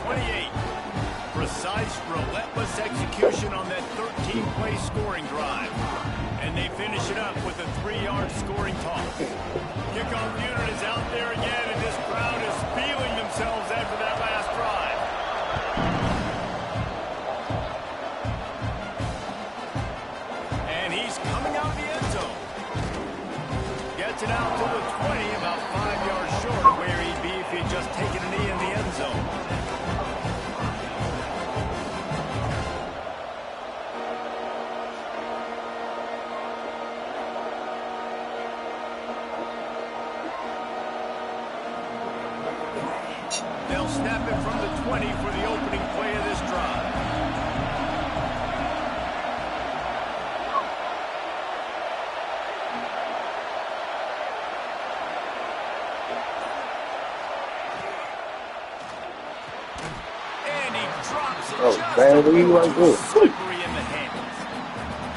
35-28. Precise, relentless execution on that 13-play scoring drive. And they finish it up with a 3-yard scoring toss. Kickoff unit is out there again, and this crowd is feeling themselves after that last drive. And he's coming out of the end zone. Gets it out to the 20, about 5 yards short of where he'd be if he'd just taken a knee in the end zone. They'll snap it from the 20 for the opening play of this drive. man. What you like this? Slippery in the hands.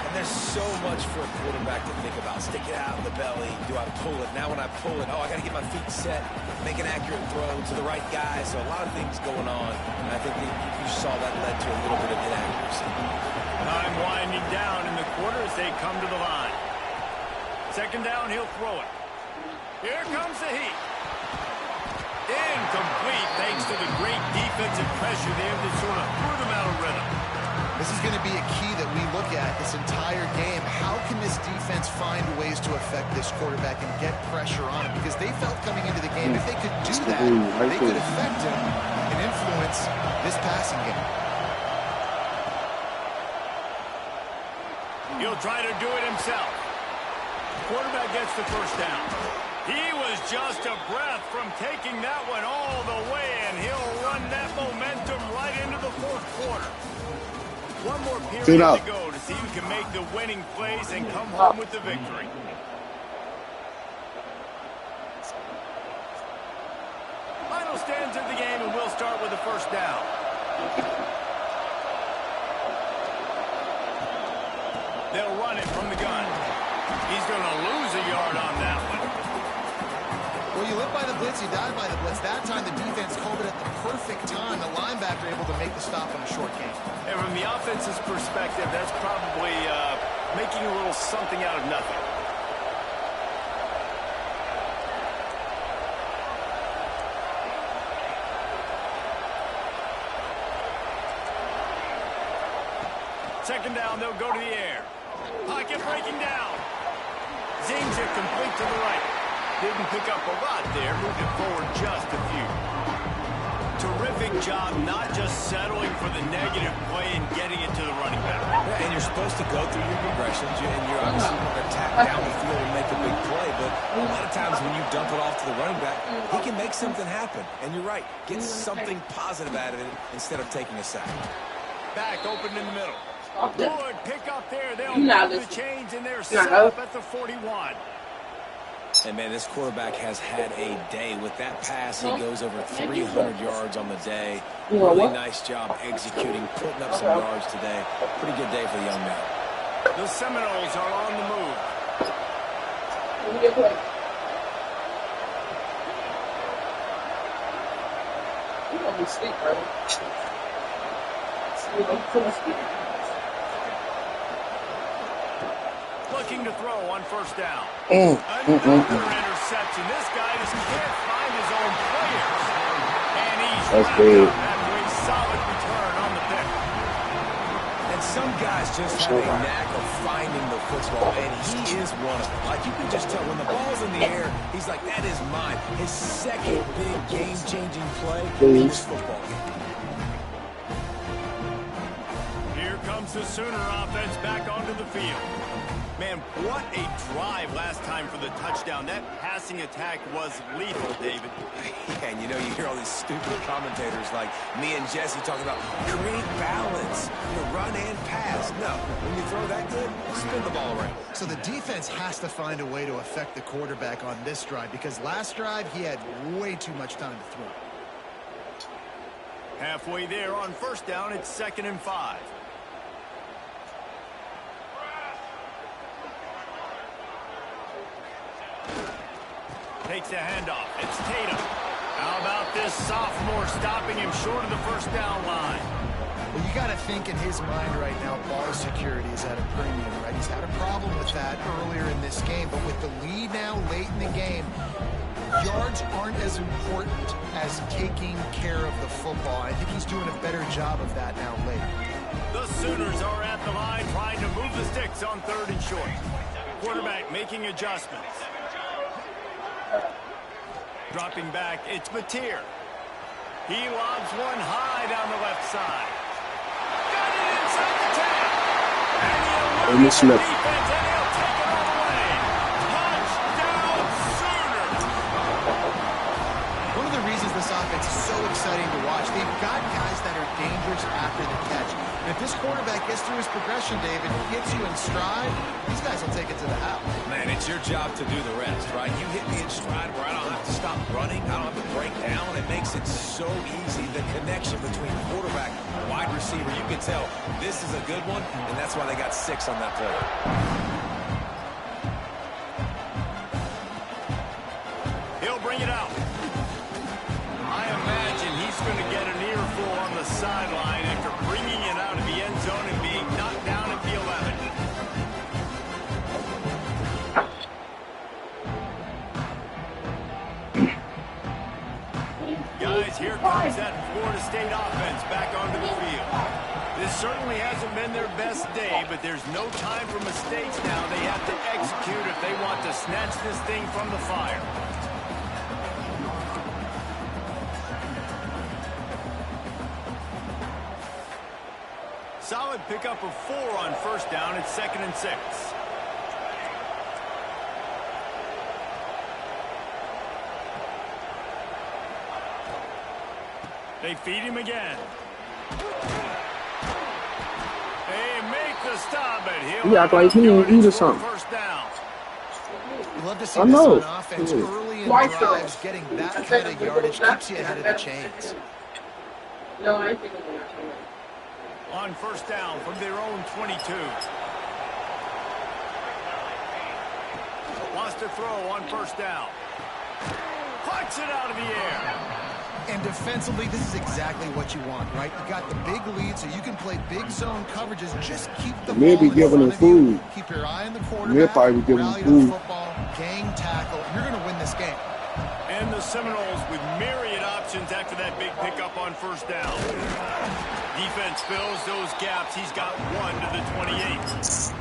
And there's so much for a quarterback to think about. Stick it out in the belly. Do I pull it? Now when I pull it, I got to get my feet set, make an accurate throw to the right guy. So a lot of things going on. And I think that you saw that led to a little bit of inaccuracy. Time winding down in the quarter as they come to the line. Second down, he'll throw it. Here comes the heat. Incomplete thanks to the great defensive pressure there that sort of threw them out of rhythm. This is going to be a key that we look at this entire game. How can this defense find ways to affect this quarterback and get pressure on him? Because they felt coming into the game, if they could do that, they could affect him and influence this passing game. He'll try to do it himself. Quarterback gets the first down. He was just a breath from taking that one all the way, and he'll run that momentum right into the fourth quarter. One more period to go to see who can make the winning plays and come home with the victory. Final stands of the game, and we'll start with the first down. They'll run it from the gun. He's going to lose a yard on that one. Well, you live by the blitz, you die by the blitz. That time the defense called it at the perfect time. The linebacker able to make the stop on a short game. And from the offense's perspective, that's probably making a little something out of nothing. Second down, they'll go to the air. Pocket breaking down. Zings it complete to the right. Didn't pick up a lot there. Moved it forward just a few. Terrific job not just settling for the negative play and getting it to the running back. Yeah, and you're supposed to go through your progressions, and you're obviously going to attack down the field and make a big play, but a lot of times when you dump it off to the running back, he can make something happen. And you're right, get something positive out of it instead of taking a sack. Back open in the middle. Good pick up there. They'll move the chains, and they're set up at the 41. And, man, this quarterback has had a day. With that pass, he goes over 300 yards on the day. Really nice job executing, putting up some yards today. Pretty good day for the young man. The Seminoles are on the move. You're going to be asleep, bro. Looking to throw on first down. Another interception. This guy just can't find his own players. And he's after a solid return on the pick. And some guys just have a knack of finding the football, and he is one of them. Like, you can just tell when the ball's in the air, he's like, that is mine. His second big game-changing play in this football game. Here comes the Sooner offense back onto the field. Man, what a drive last time for the touchdown. That passing attack was lethal, David. Yeah, and you know, you hear all these stupid commentators like me and Jesse talking about create balance, run and pass. No, when you throw that good, spin the ball around. So the defense has to find a way to affect the quarterback on this drive, because last drive he had way too much time to throw. Halfway there on first down, it's 2nd and 5. Takes the handoff. It's Tatum. How about this sophomore stopping him short of the first down line? Well, you got to think in his mind right now, ball security is at a premium, right? He's had a problem with that earlier in this game, but with the lead now late in the game, yards aren't as important as taking care of the football. I think he's doing a better job of that now late. The Sooners are at the line trying to move the sticks on 3rd and short. Quarterback making adjustments. Dropping back, it's Mateer. He lobs one high down the left side. Got it inside the 10. And he'll lose the defense, and he'll take it all away. Touchdown, Sooners! One of the reasons this offense is so exciting to watch, they've got guys that are dangerous after the catch. And if this quarterback gets through his progression, David, gets you in stride, these guys will take it to the house. Man, it's your job to do the rest, right? You hit me in stride where I don't have to stop running. I don't have to break down. It makes it so easy. The connection between quarterback and wide receiver, you can tell this is a good one, and that's why they got 6 on that play. He'll bring it out. I imagine he's going to get an earful on the sideline after bringing it out of the end zone and being knocked down at the 11. Guys, here comes that Florida State offense back onto the field. This certainly hasn't been their best day, but there's no time for mistakes now. They have to execute if they want to snatch this thing from the fire. Solid pickup of 4 on first down. It's 2nd and 6. They feed him again. They make the stop, but he'll act like he ain't eat or something. First down. You love to see I this know. on offense. Yeah. Early in drives, getting that kind of yardage keeps you ahead of the chains. No, I think it's not. On first down from their own 22. Wants to throw on first down. Puts it out of the air. And defensively, this is exactly what you want, right? You got the big lead, so you can play big zone coverages. Just keep the ball Maybe in giving him front of you. food. Keep your eye on the Maybe quarterback. probably giving him Rally to food. the football, gang tackle. You're going to win this game. And the Seminoles with myriad options after that big pickup on first down. Defense fills those gaps. He's got 1 to the 28.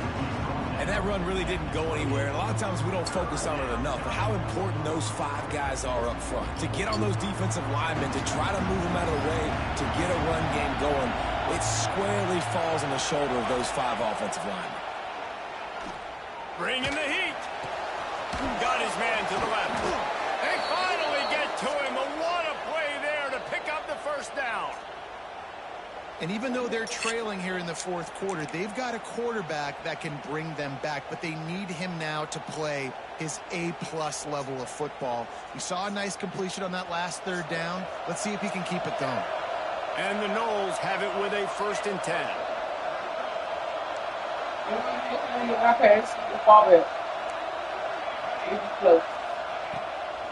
And that run really didn't go anywhere. And a lot of times we don't focus on it enough, but how important those 5 guys are up front. To get on those defensive linemen, to try to move them out of the way, to get a run game going, it squarely falls on the shoulder of those 5 offensive linemen. Bringing the heat. Got his man to the left. They finally get to him. But what a play there to pick up the first down. And even though they're trailing here in the fourth quarter, they've got a quarterback that can bring them back, but they need him now to play his A-plus level of football. We saw a nice completion on that last 3rd down. Let's see if he can keep it going. And the Noles have it with a 1st and 10.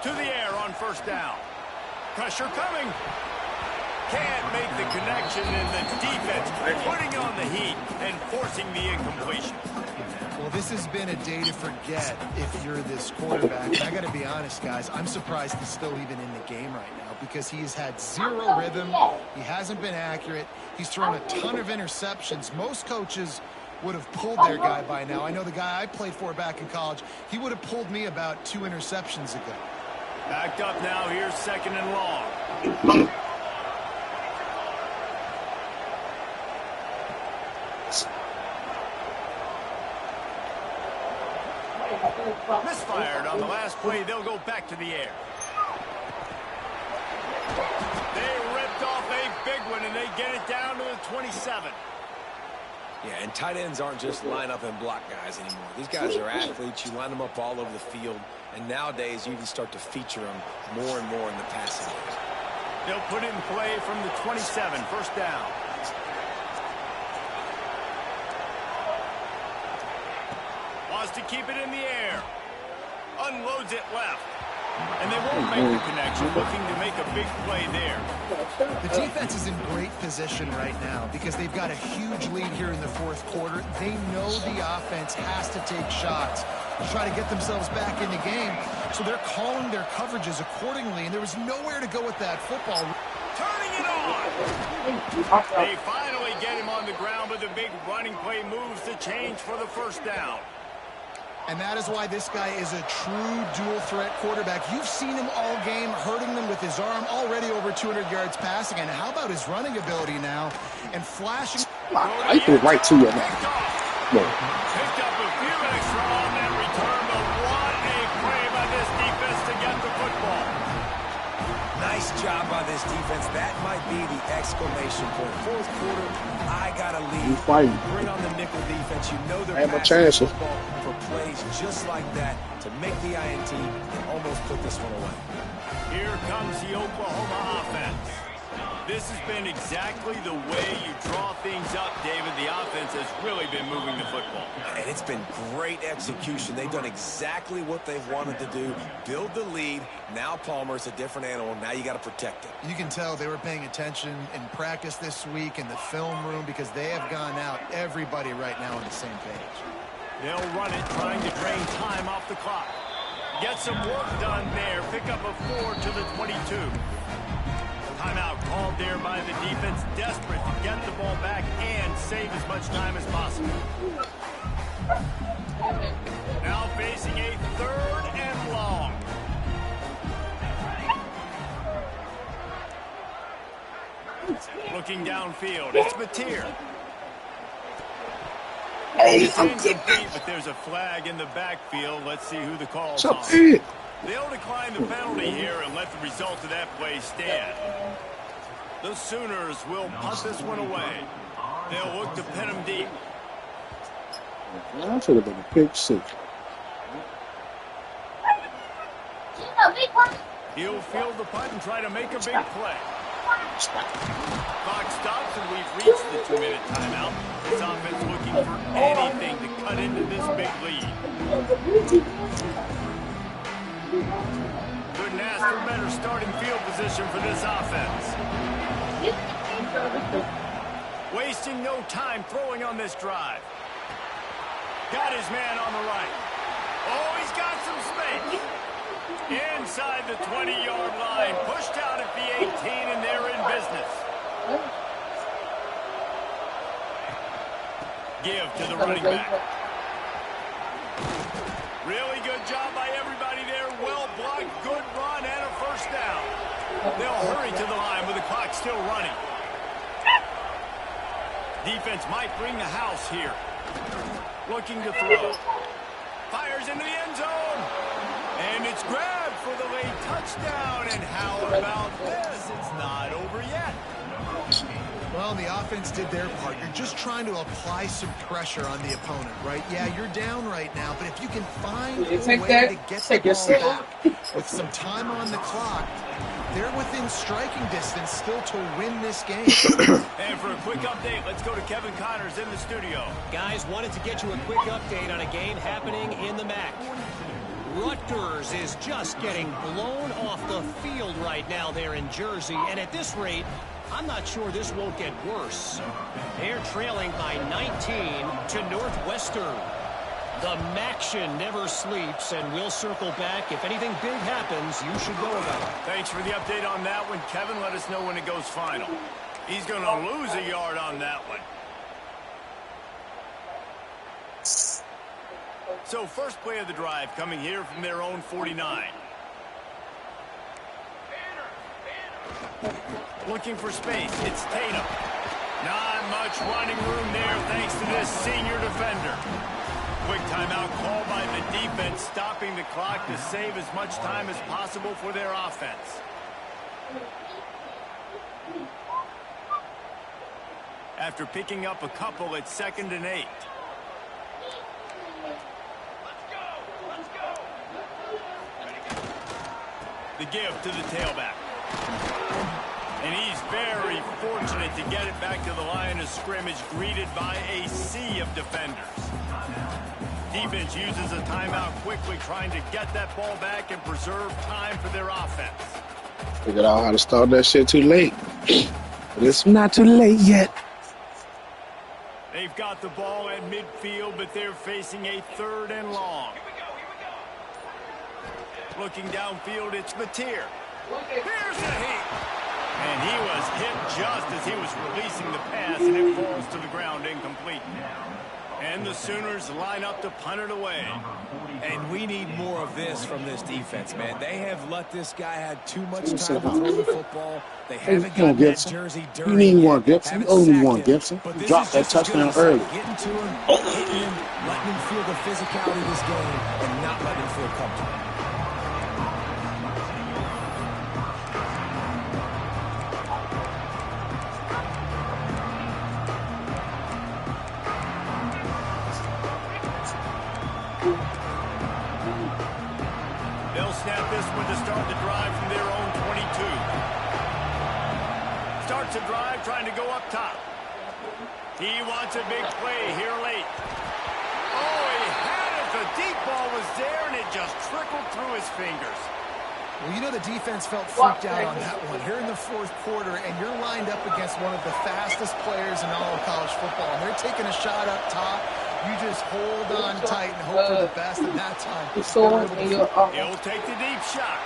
To the air on first down. Pressure coming. Can't make the connection, and the defense putting on the heat and forcing the incompletion. Well, this has been a day to forget if you're this quarterback. And I got to be honest, guys, I'm surprised he's still even in the game right now because he's had 0 rhythm. He hasn't been accurate. He's thrown a ton of interceptions. Most coaches would have pulled their guy by now. I know the guy I played for back in college, he would have pulled me about 2 interceptions ago. Backed up now. Here's 2nd and long. Misfired on the last play. They'll go back to the air. They ripped off a big one, and they get it down to the 27. Yeah, and tight ends aren't just line up and block guys anymore. These guys are athletes. You line them up all over the field, and nowadays you can start to feature them more and more in the passing game. They'll put it in play from the 27, first down. Wants to keep it in the air. Unloads it left. And they won't make the connection, looking to make a big play there. The defense is in great position right now because they've got a huge lead here in the fourth quarter. They know the offense has to take shots to try to get themselves back in the game. So they're calling their coverages accordingly, and there was nowhere to go with that football. Turning it on. They finally get him on the ground, but the big running play moves the change for the first down. And that is why this guy is a true dual-threat quarterback. You've seen him all game, hurting them with his arm, already over 200 yards passing. And how about his running ability now? And flashing. I threw it right to you. Picked up a few extra on that return, but what a play by this defense to get the football. Nice job by this defense. That might be the exclamation point. Fourth quarter, I got to lead. Bring on the nickel defense. You know they're passing the football for plays just like that to make the INT and almost put this one away. Here comes the Oklahoma offense. This has been exactly the way you draw things up, David. The offense has really been moving the football. And it's been great execution. They've done exactly what they've wanted to do. Build the lead. Now Palmer's a different animal. Now you got to protect it. You can tell they were paying attention in practice this week in the film room because they have gone out, everybody right now on the same page. They'll run it, trying to drain time off the clock. Get some work done there. Pick up a 4 to the 22. Timeout called there by the defense, desperate to get the ball back and save as much time as possible. Now facing a 3rd and long. Looking downfield, it's Mateer. It's incomplete, but there's a flag in the backfield. Let's see who the call's on. They'll decline the penalty here and let the result of that play stand. The Sooners will punt this one away. They'll look to pin him deep. That should have been a pick six. He'll field the punt and try to make a big play. Clock stops and we've reached the 2-minute timeout. This offense looking for anything to cut into this big lead. Couldn't ask for better starting field position for this offense. Wasting no time throwing on this drive. Got his man on the right. Oh, he's got some space. Inside the 20-yard line. Pushed out at the 18, and they're in business. Give to the running back. Really good job by everybody there. Well blocked, good run, and a first down. They'll hurry to the line with the clock still running. Defense might bring the house here. Looking to throw. Fires into the end zone. And it's grabbed for the late touchdown. And how about this? It's not over yet. Well, the offense did their part. You're just trying to apply some pressure on the opponent, right? Yeah, you're down right now, but if you can find a way to get the ball back with some time on the clock, they're within striking distance still to win this game. And for a quick update, let's go to Kevin Connors in the studio. Guys, wanted to get you a quick update on a game happening in the MAC. Rutgers is just getting blown off the field right now there in Jersey, and at this rate, I'm not sure this won't get worse. They're trailing by 19 to Northwestern. The MACtion never sleeps, and we'll circle back. If anything big happens, you should know about it. Thanks for the update on that one. Kevin, let us know when it goes final. He's going to lose a yard on that one. So first play of the drive coming here from their own 49. Looking for space. It's Tatum. Not much running room there thanks to this senior defender. Quick timeout call by the defense, stopping the clock to save as much time as possible for their offense. After picking up a couple, it's 2nd and 8. The give to the tailback. And he's very fortunate to get it back to the line of scrimmage, greeted by a sea of defenders. Defense uses a timeout quickly, trying to get that ball back and preserve time for their offense. Figured out how to start that shit too late. But it's not too late yet. They've got the ball at midfield, but they're facing a 3rd and long. Looking downfield, it's Mateer. Here's the hit. And he was hit just as he was releasing the pass, and it falls to the ground incomplete. And the Sooners line up to punt it away. And we need more of this from this defense, man. They have let this guy have too much time to throw the football. They haven't got that jersey dirty. You need one, Gibson. You only one, Gibson. Drop that touchdown early. Getting to him, hitting him, letting him feel the physicality of this game, and not letting him feel comfortable. snap this one to start the drive from their own 22. Starts the drive trying to go up top. He wants a big play here late. Oh, he had it. The deep ball was there, and it just trickled through his fingers. Well, you know the defense felt freaked out on that one. Here in the fourth quarter, and you're lined up against one of the fastest players in all of college football, and they're taking a shot up top. You just hold on tight and hope for the best, and that time he'll take the deep shot.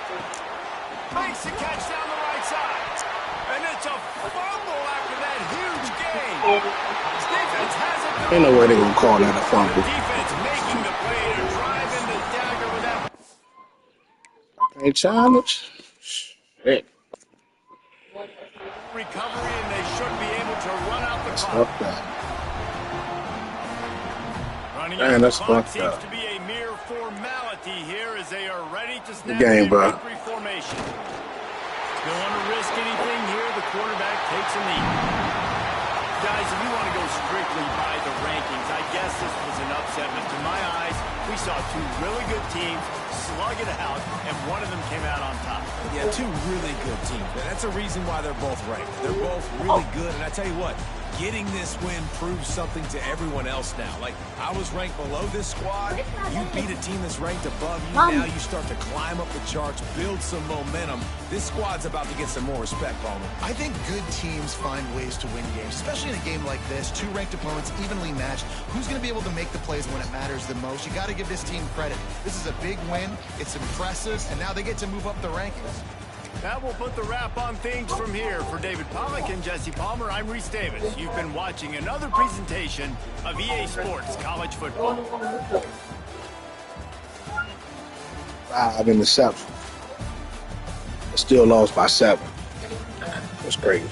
Makes the catch down the right side. And it's a fumble after that huge gain. His defense has it. Ain't no way they're going to call that a fumble. Defense making the play to drive in the dagger with that. Hey, challenge. Shit. Recovery, and they should be able to run out the clock. Fuck that. Running Man, out that's the clock fucked seems up. to be a mere formality here as they are ready to snap game, their bro. victory formation. Don't want to risk anything here. The quarterback takes a knee. Guys, if you want to go strictly by the rankings, I guess this was an upset, but to my eyes, we saw two really good teams slug it out, and one of them came out on top. Yeah, two really good teams. That's a reason why they're both ranked. They're both really good, and I tell you what, getting this win proves something to everyone else now. Like, I was ranked below this squad. You beat a team that's ranked above you. Now you start to climb up the charts, build some momentum. This squad's about to get some more respect, Palmer. I think good teams find ways to win games, especially in a game like this. Two ranked opponents, evenly matched. Who's going to be able to make the plays when it matters the most? You got to give this team credit. This is a big win. It's impressive, and now they get to move up the rankings. That will put the wrap on things from here. For David Pollack and Jesse Palmer, I'm Reese Davis. You've been watching another presentation of EA Sports College Football. 5 interceptions. Still lost by 7. That's crazy.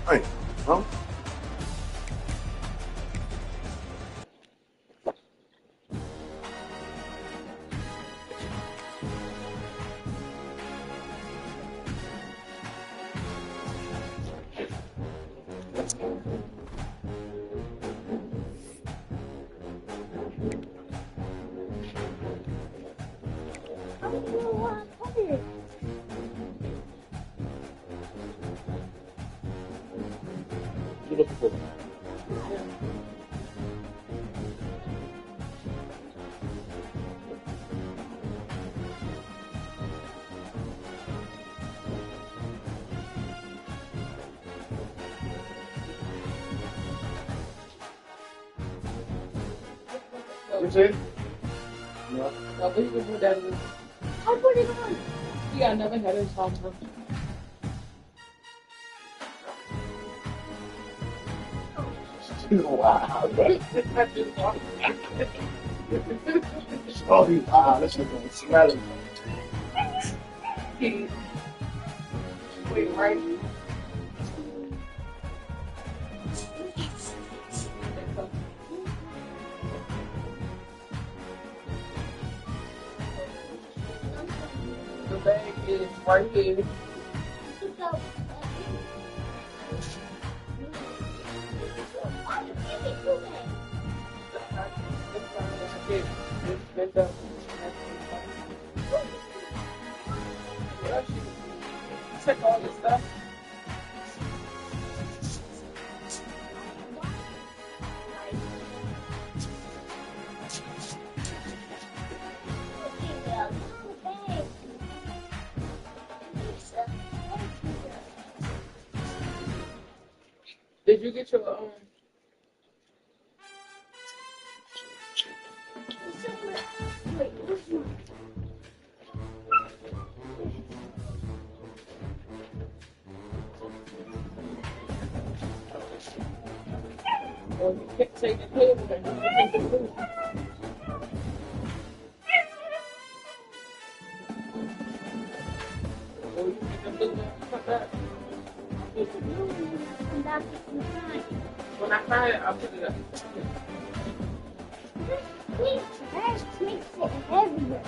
Hey, huh? What's it? No, but he would do that. I put it on. Yeah, I never had a song. Wow, bro. Oh, wow, this is going to smell it. Wait, right? The bag is right here. Check all this stuff. Did you get your or you can't take the table and you can take the food. When I find it, I'll put it up. That makes it heavier.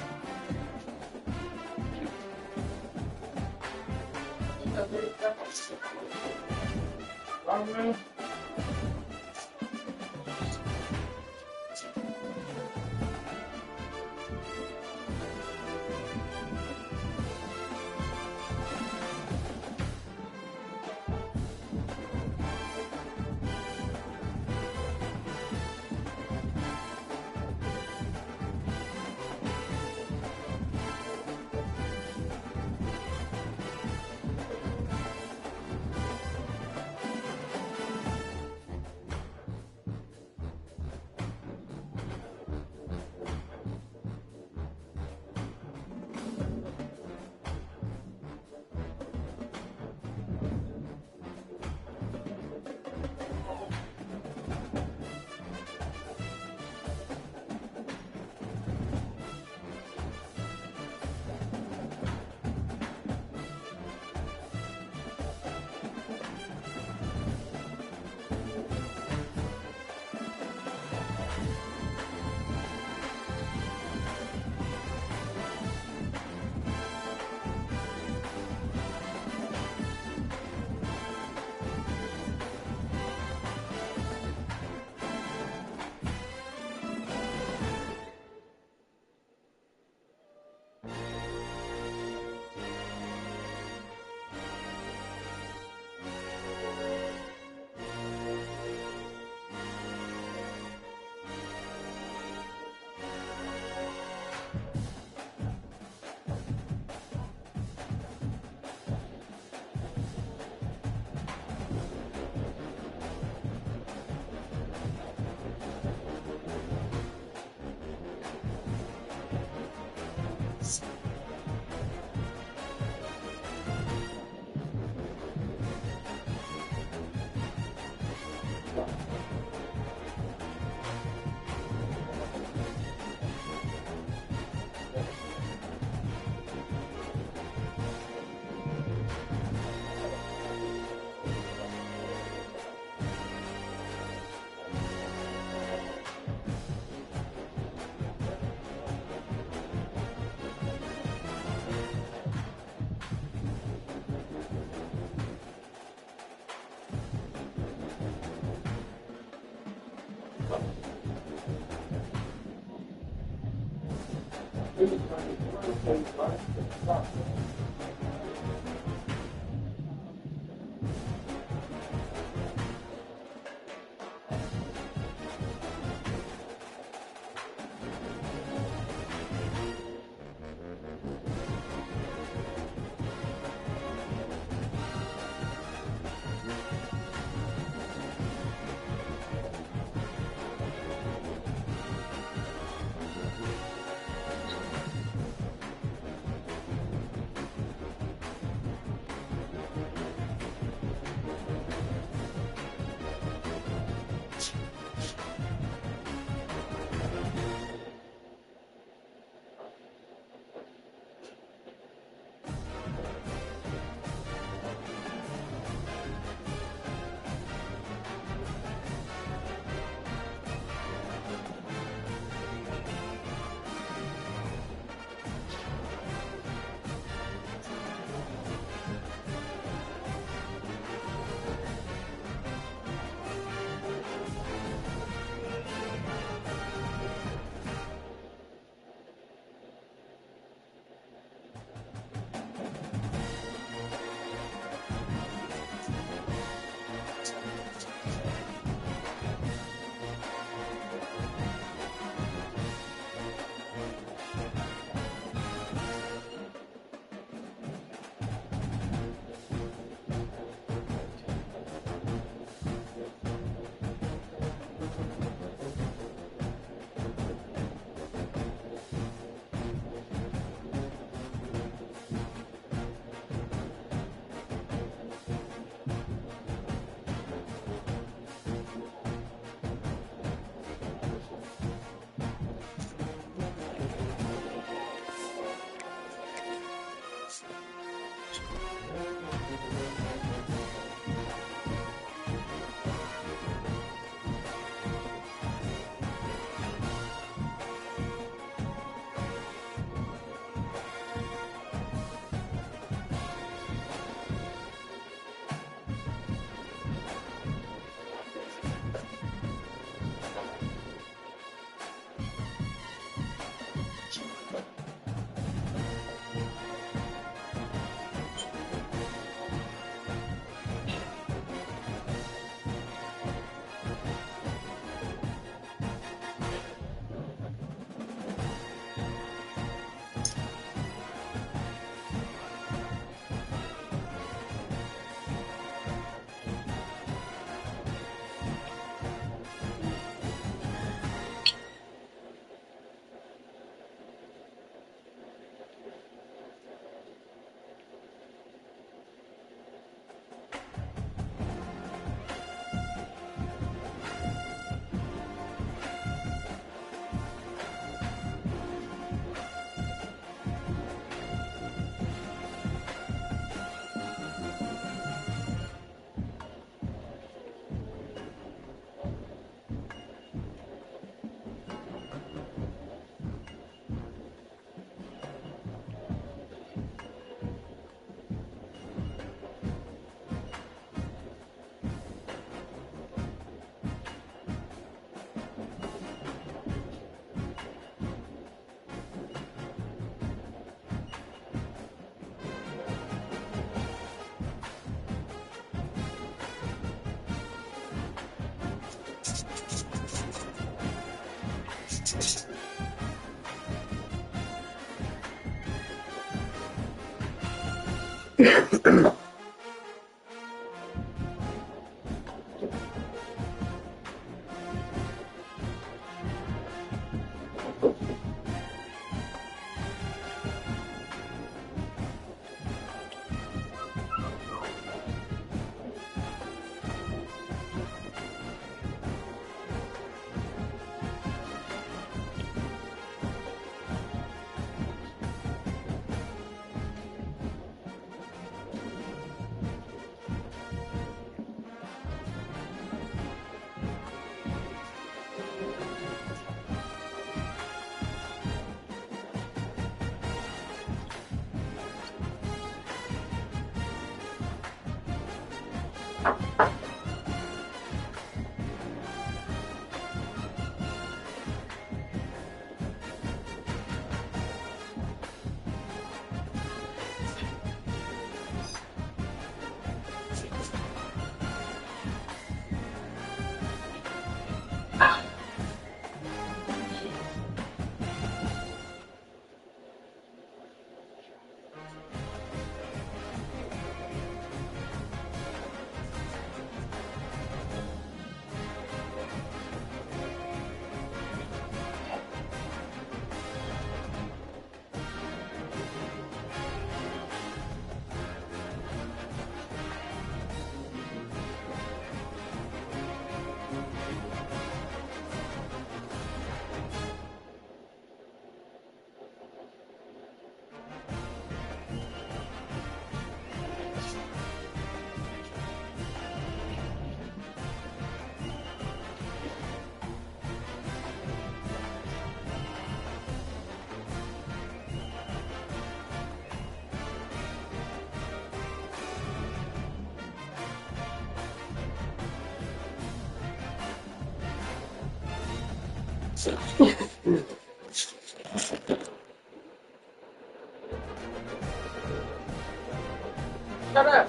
Shut up.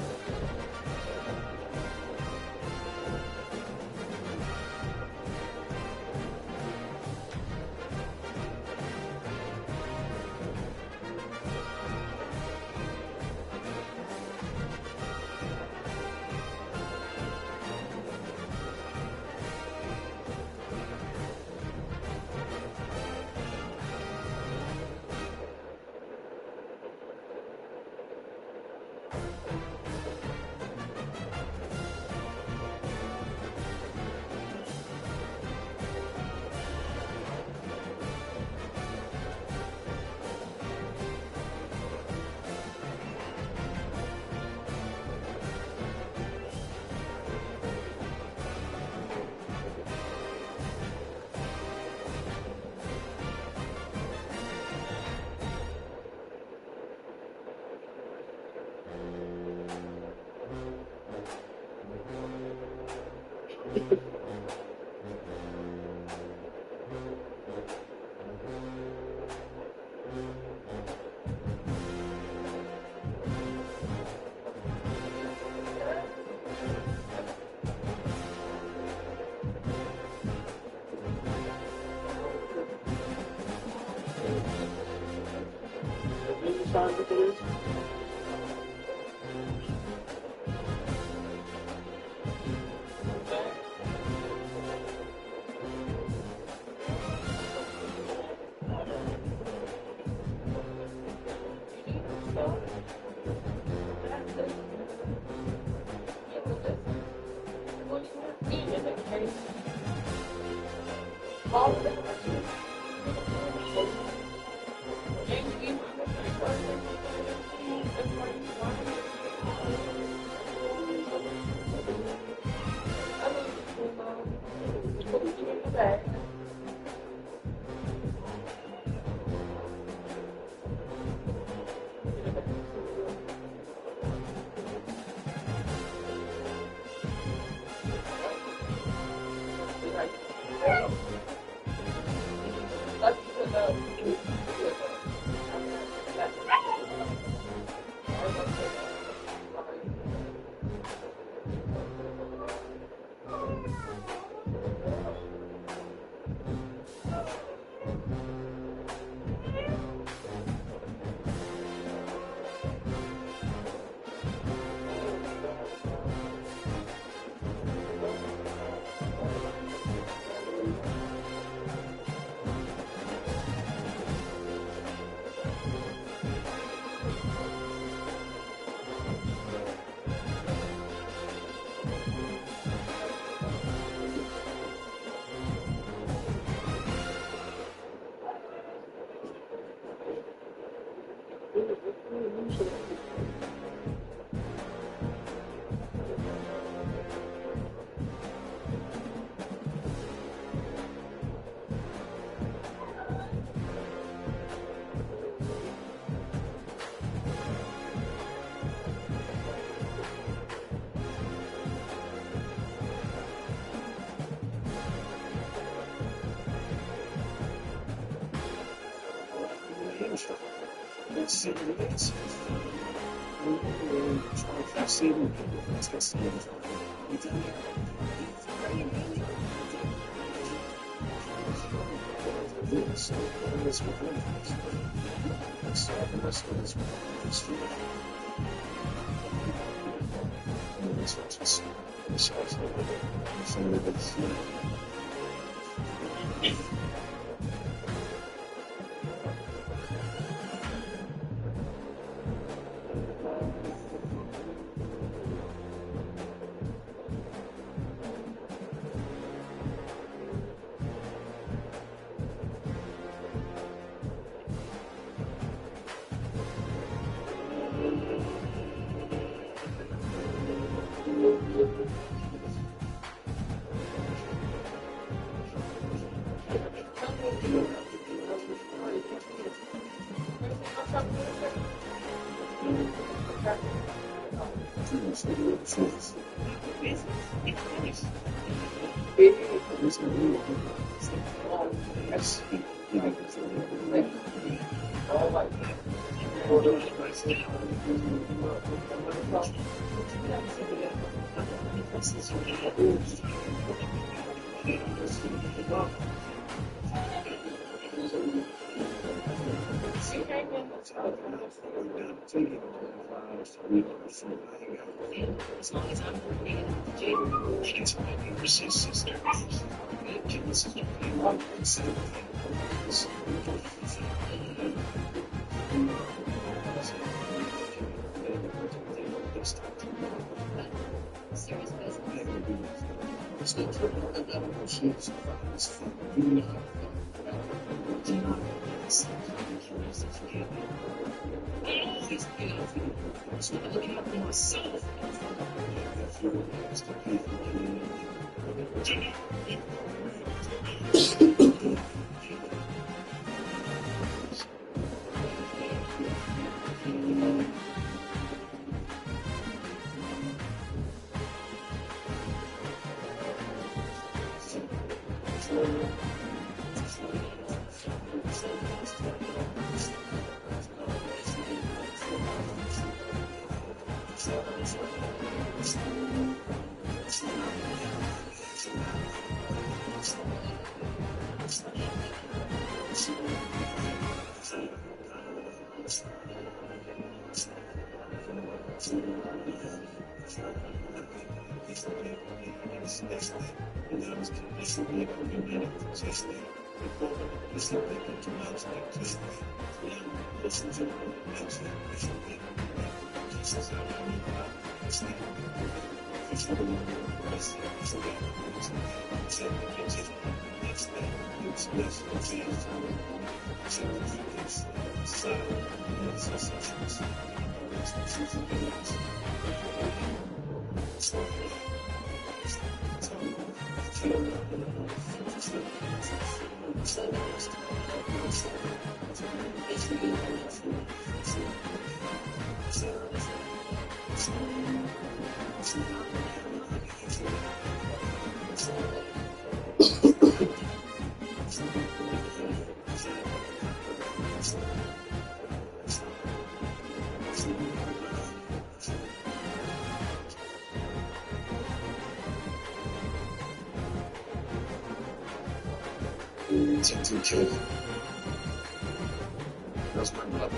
That's my brother.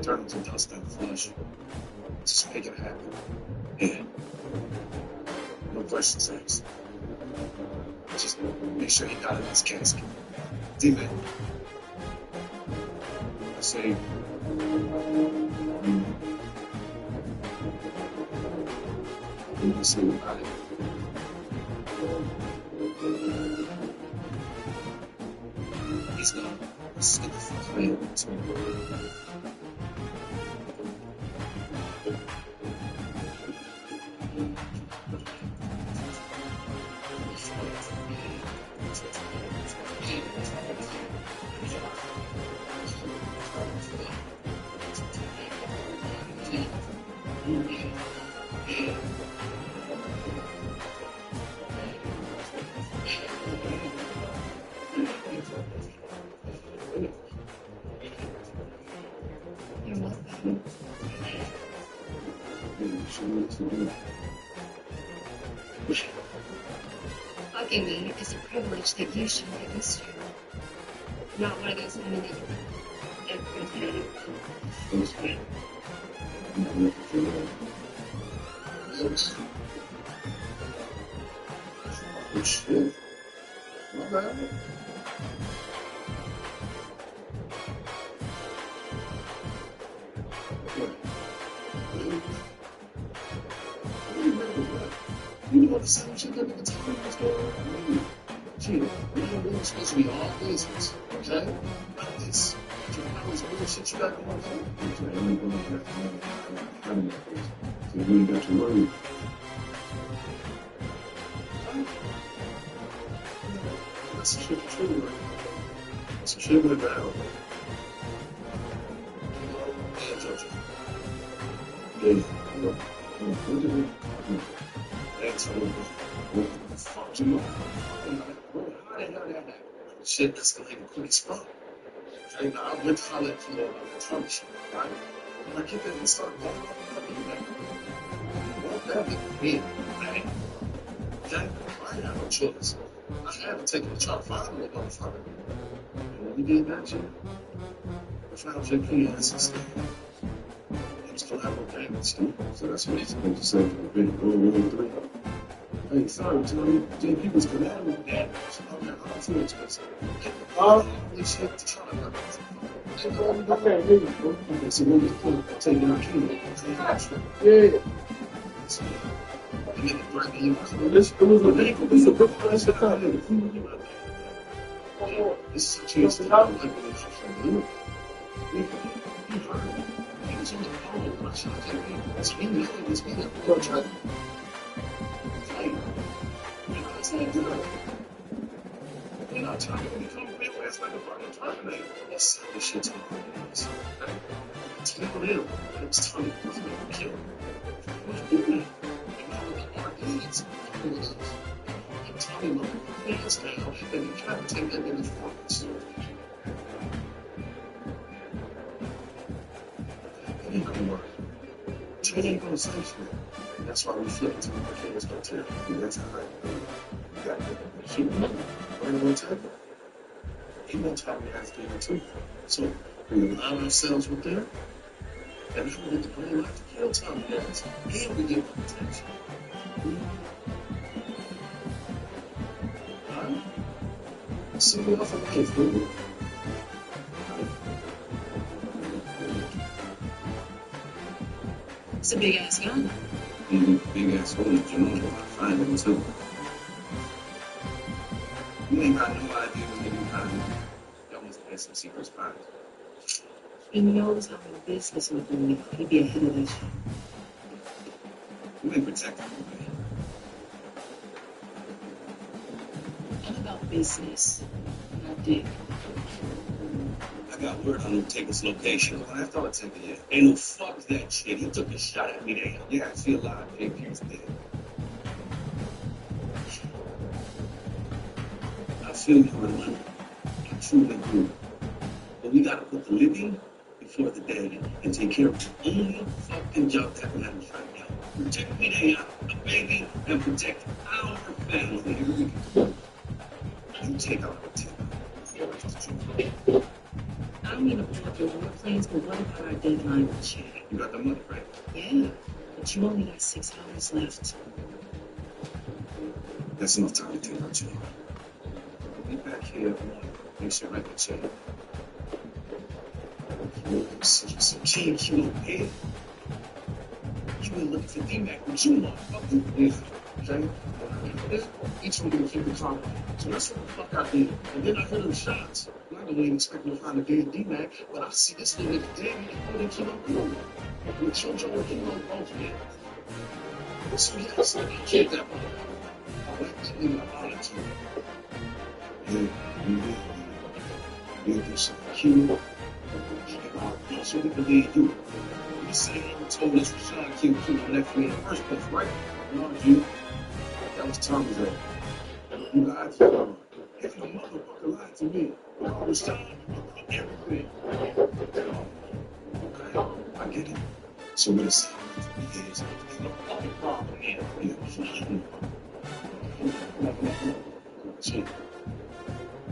Turn him to dust and flesh. Just make it happen. And no questions asked. Just make sure he got in his casket. D-Man. I say, you see about it. He's gone. Let's get the fuck away. Fucking me is a privilege that you should be used to. Not one of those women that you every day. Oh, shit. My bad. You know the same shit that nigga told me was going on. Gee, we ain't really supposed to be all business, okay? Not this. You know this bullshit you got going on. So you ain't going to have to so you ain't got to worry. That's some shit for true, right? That's some shit with a battle. Yeah, Georgia. Yeah, what did we that's what the fuck you know? How the hell did that happen? Shit escalated quick as fuck. Okay, now I went to holler at you about Trump shit, right? When I get there and start going off, what do you do? Well, that nigga me, right? Okay? I ain't have no choice. I had to take him to try to find me, motherfucker. And when we did that shit, I found JP ass instead. Collateral damage. So that's what he's supposed to say to the big World War III. Hey, sorry, Tony. JP was collateral damage. I'm not too expensive. Holy shit, to try to okay, so when we put taking our kingdom, yeah. So, and then the threat that you this was a big, this is a good place to come in. This is a chance to have like you heard it. It's on the phone. I'm trying to tell you. It's me. It's me. I'm trying to tell you. It's not good. You're not trying to become real. It's like a fucking Terminator. Let's sell this shit to the police. Okay? Tell them that it's time to kill them. What do you do? And all of the RDs are doing this. I'm telling them, hands down, and you try to take that nigga's pockets. It ain't gonna work. It ain't gonna save you. That's why we flip it to the Mercedes Hotel. That's how you got to keep them up. We're gonna take it. He knows how we have to do it too. So we align ourselves with them, and then we get the green light to kill Tommy Evans, and we get the protection. Alright? See me off of life, baby. It's a big ass gun. Big ass hole, you know, if I find it too. You ain't got no idea when you find it. Y'all must have some secret spies. He knows how the business would do it. He'd be ahead of that shit. You ain't protected me, man. I'm about business, not dick. I got word on him taking his location. I thought I'd take it yet. Ain't no fuck that shit. He took a shot at me there. Yeah, I feel like JP's dead. I feel you, man. I truly do. But we gotta put the living before the dead and take care of the only fucking job that matters right now. Protect me, the baby, and protect our family. You take out the I don't mean to blow up your warplanes, but what about our deadline with Chad? You got the money, right? Yeah, but you only got 6 hours left. That's enough time to take out you. I'll be back here in the morning. Make sure I can check. Some change you don't pay. You ain't looking for D-Mac, but you want fucking yeah. Okay? Each one gonna keep it calm. So that's what the fuck I did. And then I heard the shots. And I probably ain't expecting to find a good D-Mac, but I see this little nigga Danny holding Kilo Kilo with JoJo and Kilo both here. So yes, I keep that one. I like to leave my honor to you. Yeah, you do something cute. So we believe you. You say you told us Rashawn King killed your nephew in the first place, right? Mind you, that was Tommy though. You lied to me. If your motherfucker lied to me, when I was telling you everything. Okay, I get it. So what it sounds like to me is, there's no fucking problem here. So,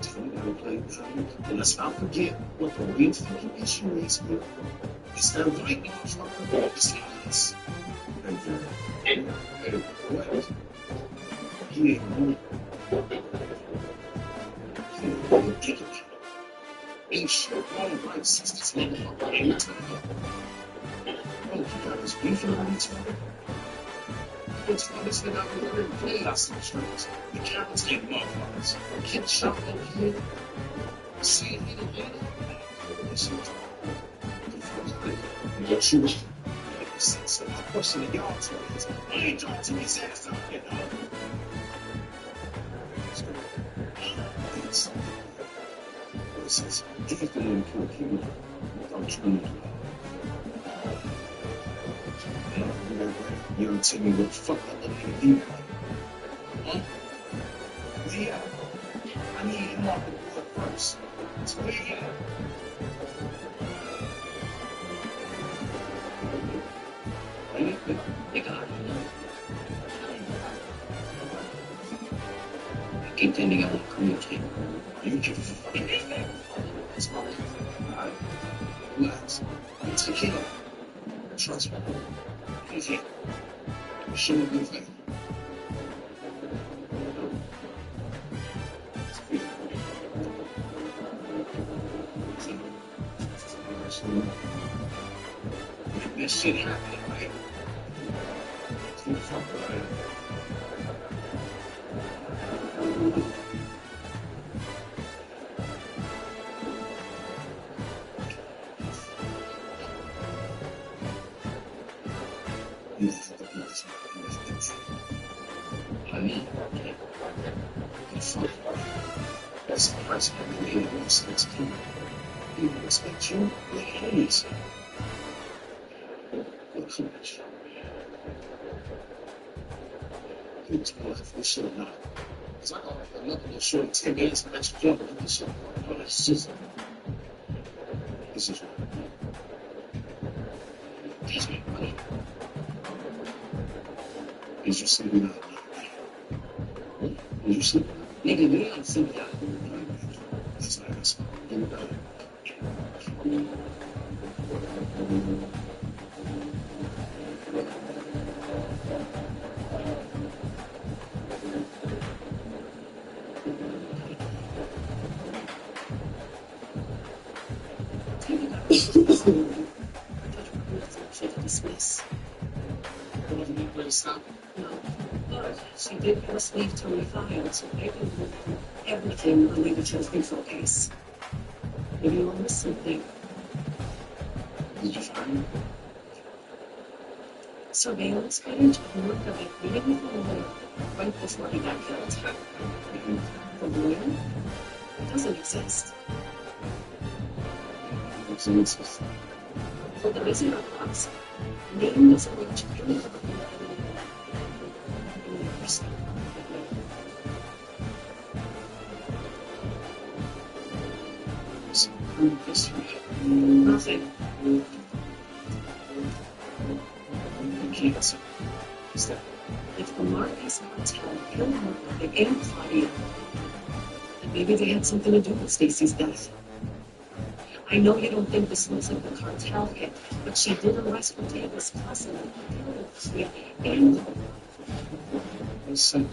tell me how to play value, and let's not forget what the real fucking issue is here. It's that white motherfucker. It's not us. Hey, what? He ain't moving. Ain't shit wrong right since this motherfucker ain't time. Oh, you got this beef on each other? What's for this nigga out there and playing out some strings? The Captain's getting motherfuckers. Kid shot over here. See it here later. Listen to what she was. So my question to y'all is, I ain't talking to his ass out here, no. He's the one who killed him without trying to. You don't tell me what the fuck I look at you. Huh? Where you at? I need him off the board first. So where you at? They got it. I keep thinking I won't communicate. You can fucking hit that. It's all right. Relax. It's a killer. Trust me. He's here. Show me good thing. This shit happened, right? Fuck right. I mean, fuck. That's the president of the United States. He would expect you, your homies. Look, how much? You tell us if we should or not. Because I got another little short 10 minutes of extra jump with this shit. No, it's just. This is what. Catch me, buddy. Did you see me now? Did you see me? Nigga, you didn't see me. That's nice. Dismiss. You want me to stop? No. But she did give us leave to refile, so they can do everything related to the Greenfield case. Maybe you'll miss something. Did you find it? Surveillance footage of the work of a meeting with the lawyer right before he got killed. The lawyer? It doesn't exist. It doesn't exist. For the visitor box, name doesn't reach any of the nothing. You can't say. If the Marquez cartel killed Marco and Claudia, then maybe they had something to do with Stacy's death. I know you don't think this looks like a cartel hit, but she did arrest Ortega's cousin and listen.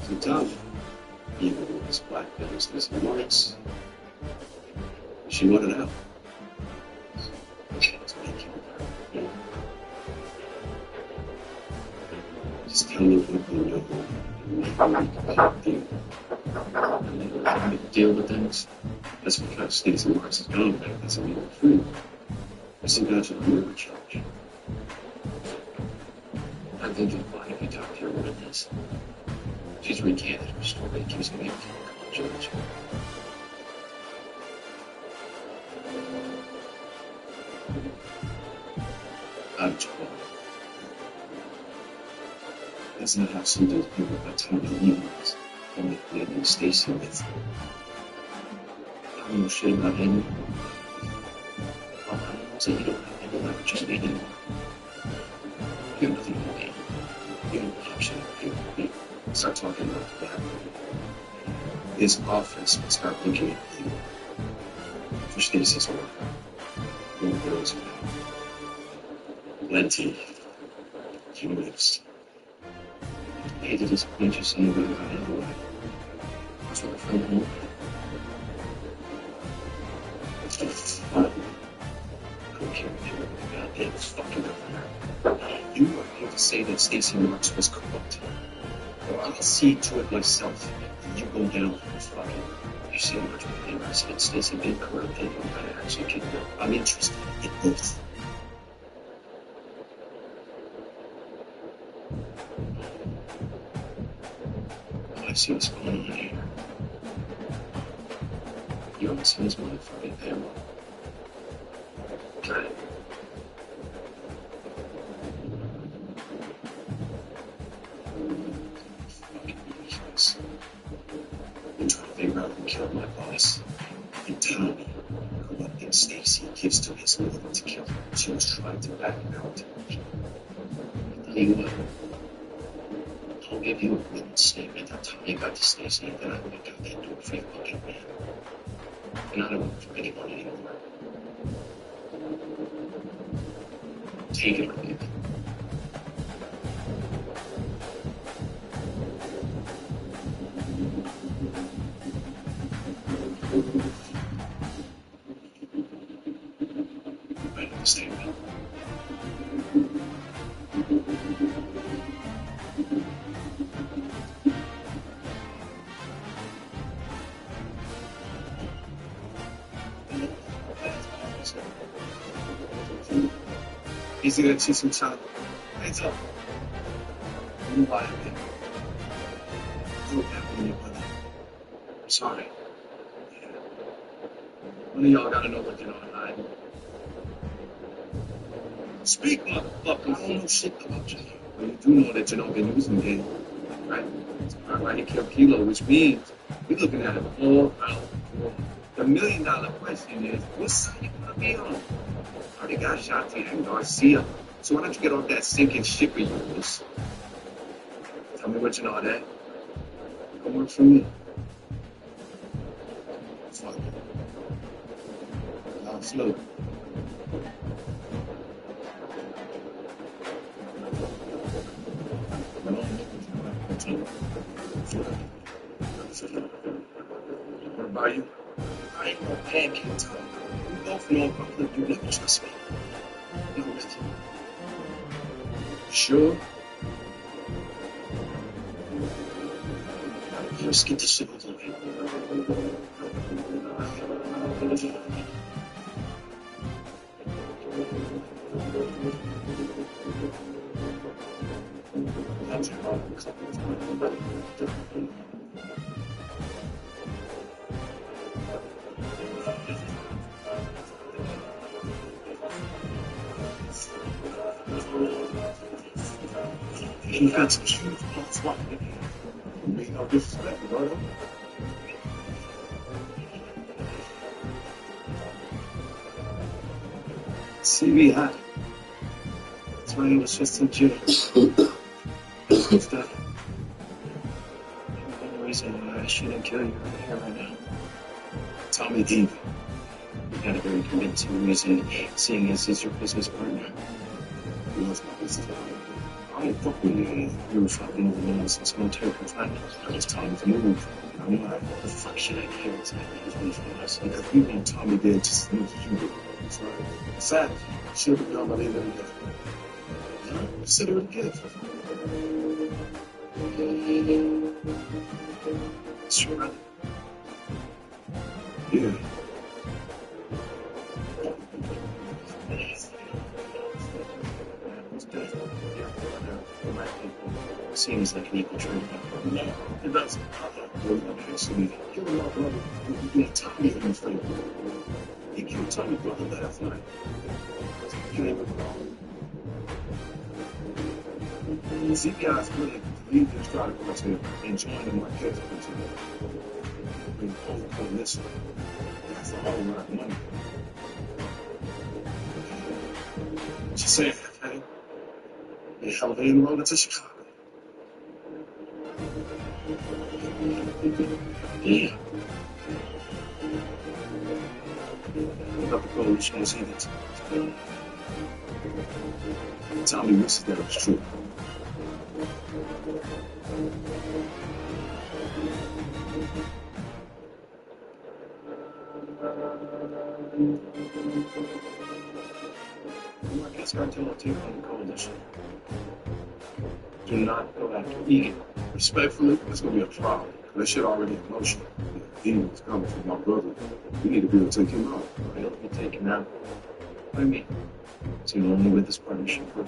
So tell me, even with this black business and Lawrence, she wanted out. Just tell plenty of people who know how to deal with things. That's because Stacey Marks is gone back. That's a real free. It's a guy to the real charge. I think you'll find if you talk to your witness. She's recanted her story, accusing me of killing a judge. I'm trouble. That's not how some of those people got time to leave us. Only leaving Stacey with. I don't know shit about him. All I know is that you don't have any leverage anymore. You have nothing to gain. You don't have shit to do. Start talking about that. His office will start looking at you for Stacey's work. More girls plenty. He lives. I hate to disappoint you, son, but I got another way. That's what I found home. I don't care if you're a goddamn fucking governor. You are here to say that Stacey Marks was corrupt. Well, I'll see to it myself. You go down for this fucking. You see how much money resident Stacey been corrupt and you're gonna actually kick her. I'm interested in both. I see what's going on here. You haven't seen his motherfucking family. Got it. Fucking ridiculous. I'm trying to figure out who killed my boss. And Tommy, who up in Stacey gives to his mother to kill her. She was trying to back him out. I'll tell you what. I'll give you a written statement that Tommy got to Stacey, and then I'm going to do that door for your fucking man. And I don't work for anyone anymore. Take it or leave it. Write the statement. Easy to teach some child. Hands up. You lie to me. What happened to your brother? I'm sorry. Yeah. One of y'all gotta know what you're on hiding. Speak, motherfucker. I don't know shit about you. But you do know that you don't get using game. Right? Right here, kilo, which means we're looking at it all out. The $1 million question is, what side you gonna be on? Already got Shanti and Garcia. So why don't you get off that sinking ship of yours? Tell me what you know of that. Come work for me. Fuck it. Now slow. What about you? I ain't no pancake, Tom. We both know Brooklyn, you never trust me. No, really. Sure? Let's get this shit over with. You got some shoes on fly. You ain't no disrespect, brother. CV hot. That's why he was just in jail. What's that? The only reason why I shouldn't kill you right here, right now. Tommy Dean. You had a very convincing reason, seeing as he's your business partner. He was my business partner. I ain't fucking with you. You were fucking with me since military confinement. It was time to move. I'm like, what the fuck should I care exactly? He's one from us. Because we want Tommy dead just as much as you do. Sorry. Besides, should have been done by the end of the day. Consider it a gift. Sure. Yeah. Seems like an equal trade. No, it doesn't. Actually, you're not brother. You have Tommy in your favor. You killed Tommy brother last night. You ain't wrong. See guys willing to leave their stride to and join the Marquez to bring overcome this one. That's a whole lot of money. What you saying, okay? They held in rolling to Chicago. Yeah. About the gold chance he gets. Tell me wishes that it was true. Marquez cartel will take on the coalition. Do not go after Egan. Respectfully, it's going to be a problem. That shit already in motion. Egan is coming from my brother. We need to be able to take him out. He'll be taken out. What do you mean? So you're only with this partnership for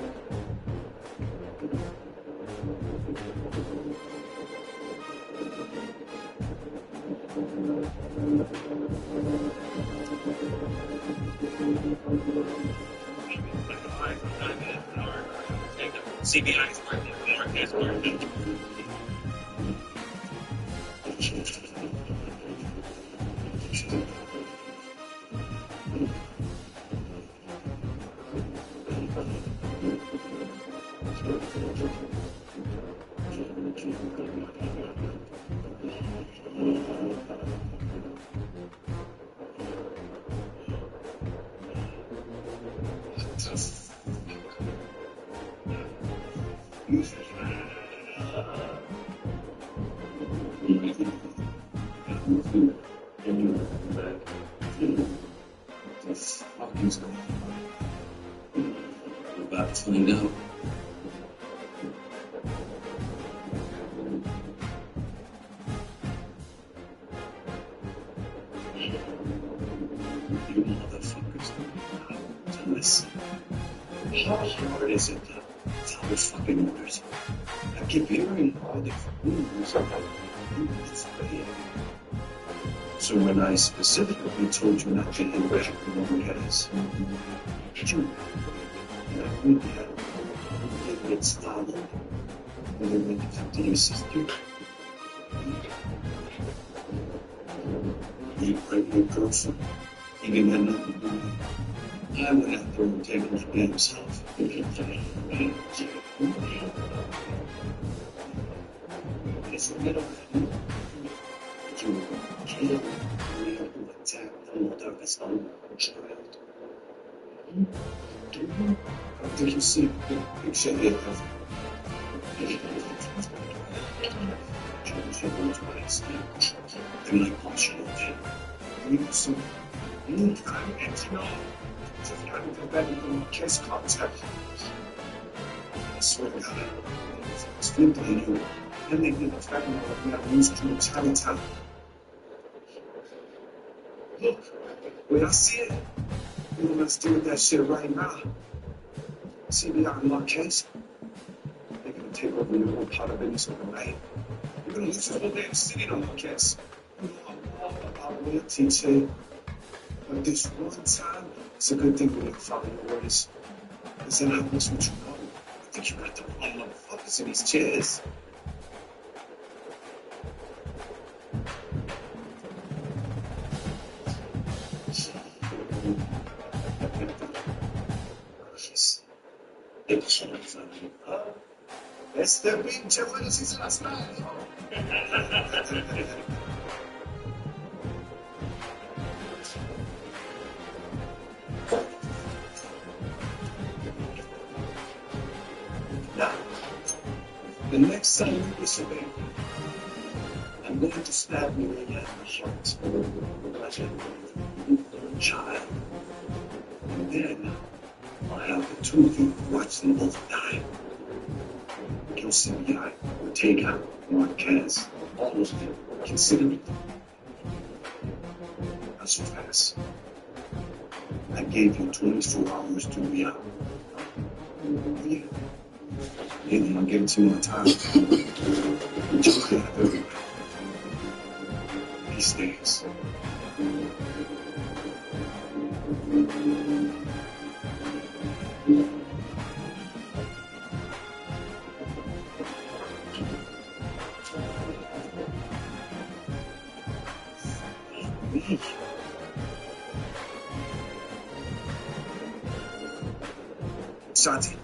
CBI's Marquez working. We're about to find out. You motherfuckers to listen. How hard is it to tell the fucking orders? I keep hearing all the rumors about it's bad. So when I specifically told you not to hit back the Marquez, did you? Yeah, we did. They get started. And they went to your sister. You pregnant girlfriend. You didn't have nothing to do with it. I went out there and taken my damn self. It's a middle. You killed real attack from the darkest home child. I think you see the picture here of and like functional dead. You need some kind of antidote to kind of prevent the Marquez contact. I swear to God, it's flipped on you. And they did the fact that we have lose to Chinatown. Look, when I see it, we're gonna deal with that shit right now. CBI and Marquez, they're gonna take over your whole part of business overnight. You're gonna lose the whole damn city to Marquez. You know, I'm all about loyalty, Jay. But this one time, it's a good thing we didn't follow your orders. Because then I wish what you know. I think you got the wrong motherfuckers in these chairs. Este pinche bueno si se las trae. Now, the next time you disobey, I'm going to stab you in the heart like a child. And then I have the two of you watch them both die. Kill CBI, take out Marquez, all those people. Consider it. Not so fast. I gave you 24 hours to be out. Yeah. Maybe I'm giving too much time. But you could have everything. He stays. Shanti, I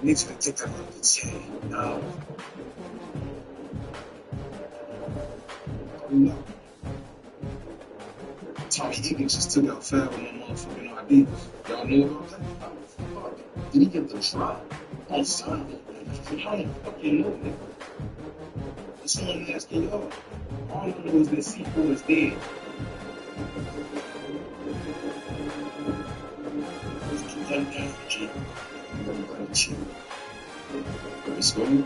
need you to take that look at Jay now. No. Tommy Higgins just took out Fab on my motherfucking ID. Y'all know about that? Did he get the drop on Sunday? I don't fucking know, nigga. That's all I'm asking y'all. All I know is that C4 is dead. Let's keep that down, G. Everybody chill. Let's go. We'll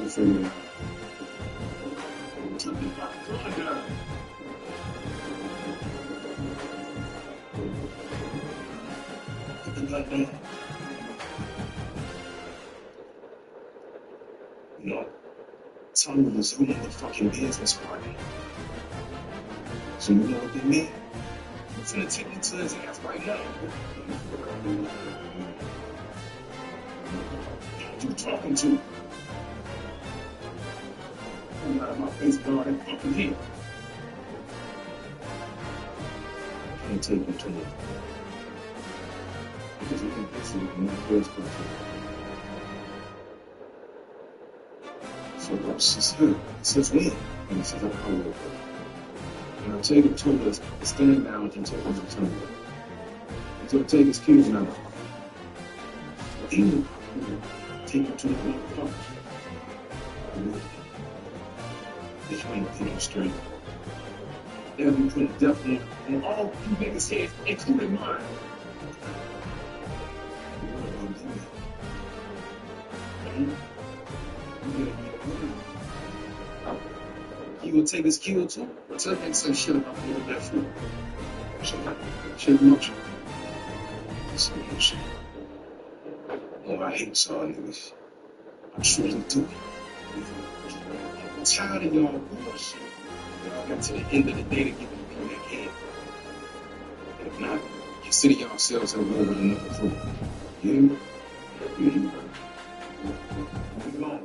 figure it out. No. Tommy was ruining the fucking business party. So you know what they mean? I'm finna take you to his ass right now. Who you talking to? I'm out of my face, guard, and fucking here. I can't take you to him. Because you think this is my first person. So she said, since when? And he says, I will. And I'll take it to us, stand down and take him to turn. And so take his keys now. Even take him to the motherfucker. If you ain't thinking straight, they'll be putting death on all you niggas' heads, including mine. You will take his kill too? What's that nigga say shit about me with that food? Shit emotion. It's emotion. Oh, I hate y'all niggas. I truly do. I'm tired of y'all bullshit. Y'all got to the end of the day to give me the back head. If not, consider yourselves at war with another fool. You hear me? You hear me? Move on.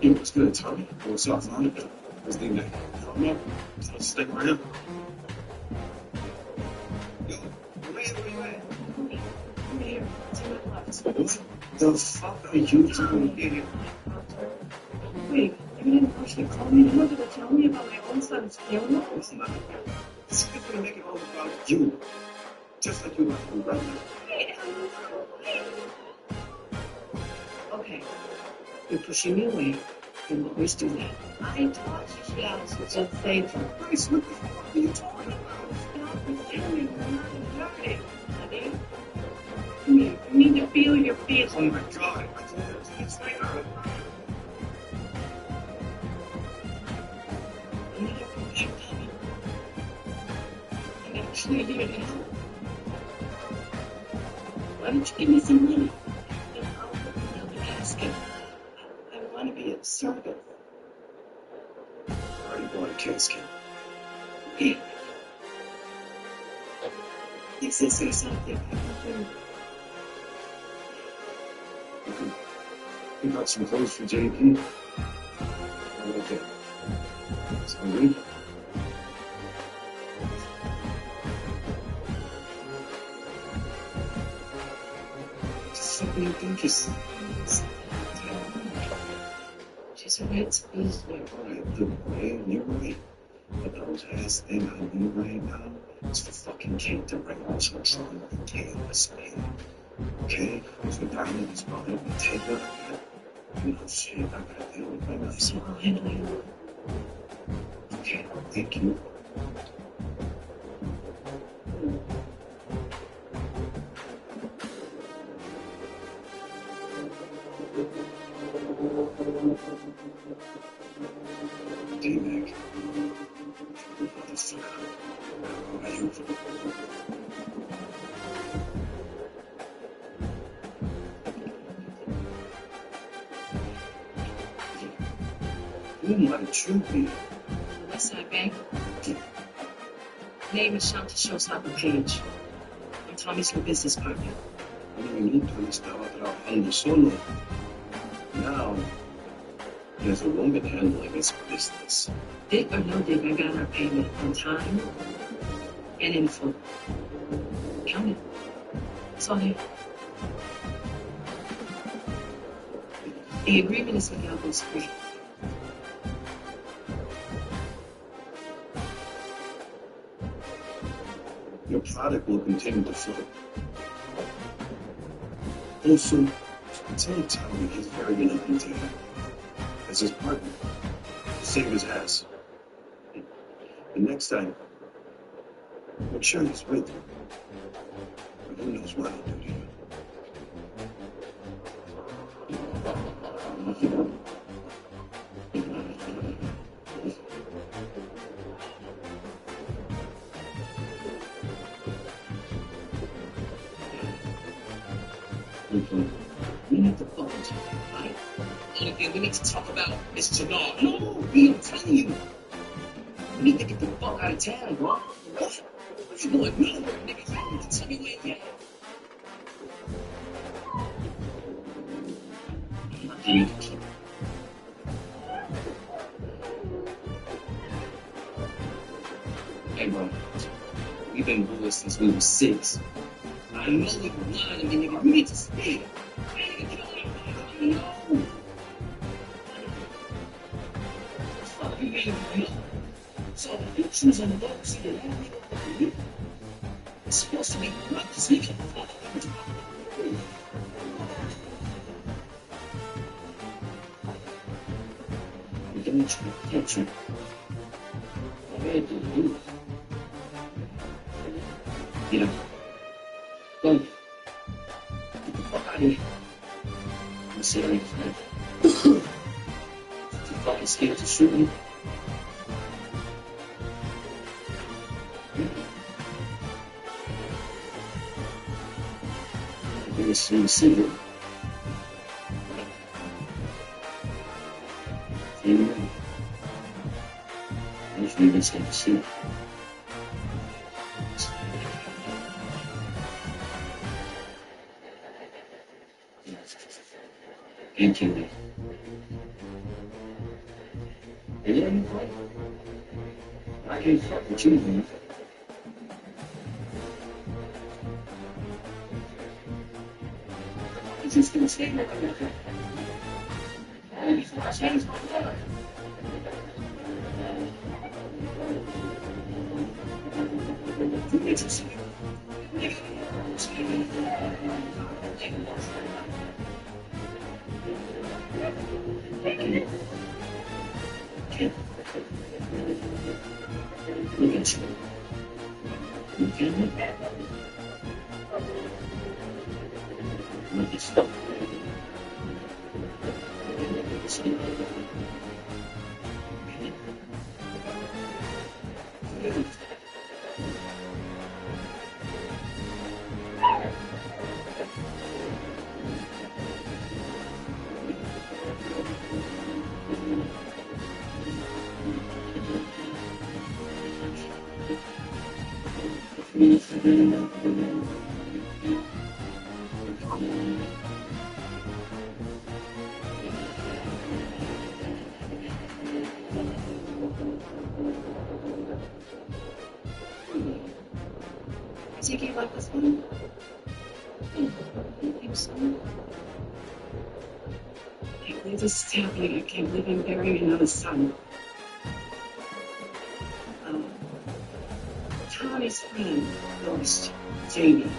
Yo, what's good, Tommy? What's up, Tommy? What's the name? I'm up. So stay right here. Yo, where you at? I'm here. What the fuck are you doing here? Wait, you didn't actually call me in order to tell me about my own son's funeral? Listen, this is gonna make it all about you. Just like you left your brother. Wait. Okay. You're pushing me away. You always do that. I taught you she has to just say to Grace, what the fuck are you talking about? stop pretending you're not hurting, honey. Come here. You need to feel your feelings. Oh my god, I told her to explain her. I need a promotion, Tommy. I'm actually here to help. Why don't you give me some money? And I'll put it in the casket. I want to be of service. I already bought a casket. Yeah. He said say something. You got some clothes for JP? Okay. Sound good? Just something you think is... Just wait. Alright, look, man, you're right. But the last thing I need right now is for fucking Kate to bring up some son of a chaos, man. Okay? If we're down in this brother, we take her. You know, shit, I gotta deal with my life. So I'll handle you. Okay, thank you. D-Mac. Motherfucker. Are you... Who might you be? Westside Bank. Name is Shanti Showstopper Page. I'm Tommy's new business partner. Un minuto estaba trabajando solo. Now, there's a woman handling his business. Dig or no dig, I got our payment on time and in full. Count it. It's all there. The agreement is with Elbows Free. Your product will continue to flow. Also, tell Tommy he's very reluctant to him as his partner. Save his ass. The next time, make sure he's with you. But who knows what he'll do to you. We need to focus, right? Only thing we need to talk about is Jannard. No, I'm telling you. We need to get the fuck out of town, bro. What? You going nowhere, nigga. You need to tell me where you at. I'm not getting the key. Hey, bro. We've been boys since we were 6. I know you were lying to me, nigga. You need to speak. I ain't gonna kill you. I know. Fuck you, man. So you choose on the dog, see the land. It's supposed to be brothers, nigga. Don't you? I do you. You know. Don't. Get the fuck out of here. I'm serious, man. You fucking scared to shoot me? I think it's in the secret. Anyway, I just need this to see. Thank you. Yeah, I can't fuck with you, man. I'm just gonna stay with you. I changed my mind. You need to see. Look at you. You can't look at me. Look at stuff. Thank you. I take you like this one? I think so. I can't believe this is happening. I can't believe I'm burying another son. Tommy's friend lost Jamie.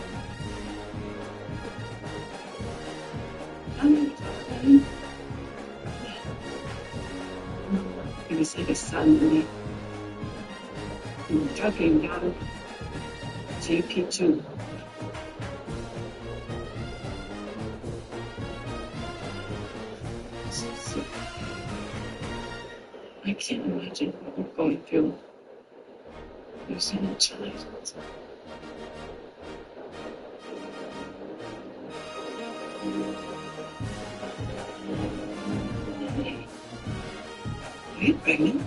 I'm talking. He was like a son to me. And drug him down JP too. So, I can't imagine what we're going through. Losing a child. Are you pregnant?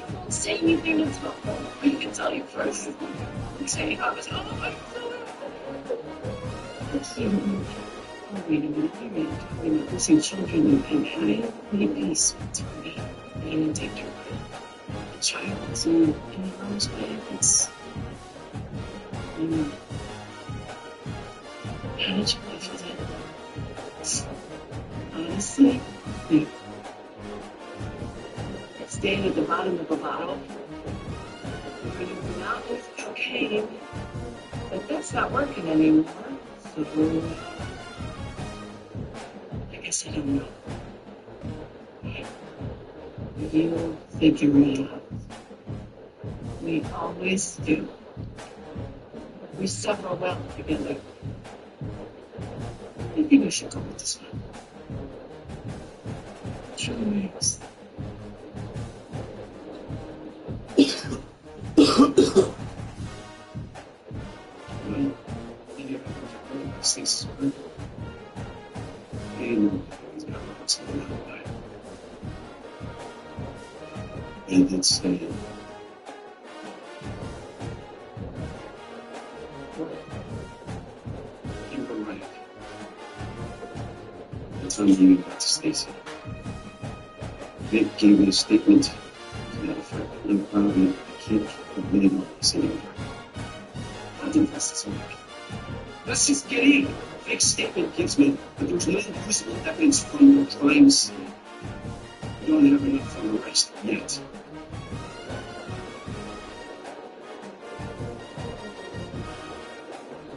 Don't say anything until I can tell you first. I'm saying I was all about it. Wait a minute, we're not losing children and having any peace to me being in danger. The child is in harm's way. It's, how did you live with it? Honestly, it's staying at the bottom of a bottle. You're not with cocaine, but that's not working anymore. So, I don't know. You'll figure it out. We always do. We suffer well together. I think we should go with this one. Choose. And then say, you were right. That's when you got to Stacy. Vic gave me a statement to that effect. I'm proud of it. I can't believe this anymore. I think that's the thing. Let's just get in. Vic's statement gives me that there's no usable evidence from the crime scene. We don't have enough for the arrest yet.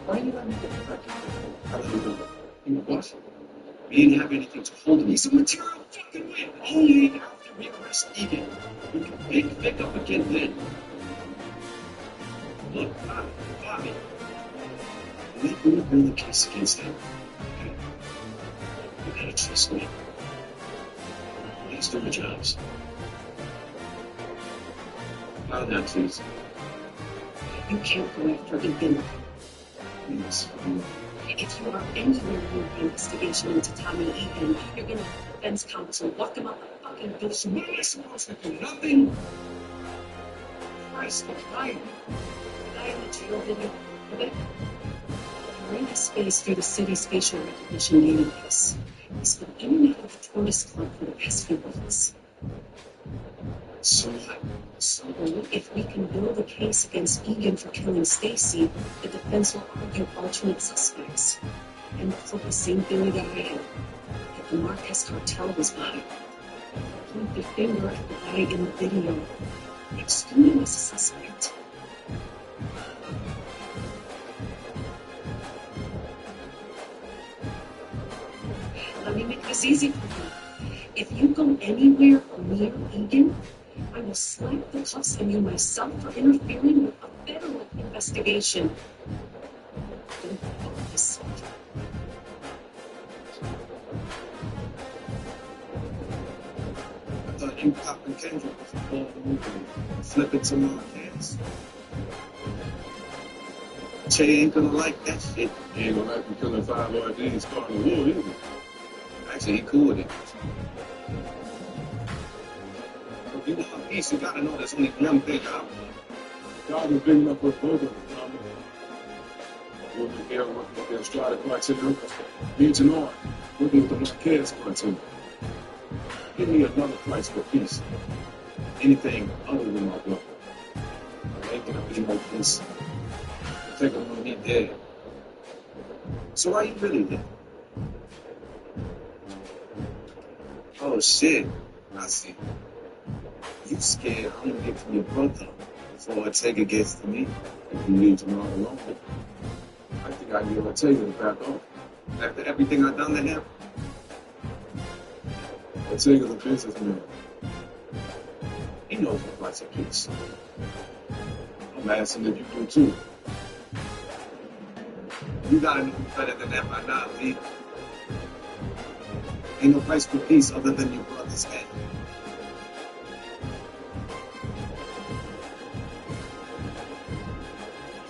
Why are you letting me get back in what? We didn't have anything to hold him. He's a material fucking win. Only after we arrest Egan. We can pick Vic up again then. Look, Bobby. We will build a case against him. Okay? You gotta trust me. Please do the jobs. Now that, please. You can't go after Egan. Please. If you are entering the investigation into Tommy Egan, you're gonna have defense counsel lock him up like fucking bitch. What am I supposed to do? Nothing? Christ, look, Ryan. The guy in the jail video. Okay? We're in his space through the city's facial recognition database. He's been in and out of the tourist club for the past few weeks. So what? So, if we can build a case against Egan for killing Stacy, the defense will argue alternate suspects. And for the same theory that I had, that the Marquez cartel was behind. Point the finger at the guy in the video, excluding as a suspect. Let me make this easy for you. If you go anywhere near Egan, I will slap the cuffs on you myself for interfering with a federal investigation. Don't fuck this. I thought you popping Kendrick was a ball move and flip it to Marquez. Che ain't gonna like that shit. He ain't gonna like me killing 5 RDs starting a war, is he? Actually, he cool with it. You want peace, you gotta know there's only one thing out. God is big enough for both of us, Tommy. Working here, working with the Estrada criteria. Me and Janard, working with the Marquez criteria. Give me another price for peace. Anything other than my brother. Ain't gonna be no peace. I think I'm gonna be dead. So why you really there? Oh shit, I see. You scared I'm gonna get from your brother before Ortega gets to me. If you leave Janard alone, I think I can get Ortega to back off. After everything I've done to him? Ortega's a businessman. He knows what price of peace. I'm asking if you do too. You gotta know better than that by now, V. Ain't no price for peace other than your brother's head.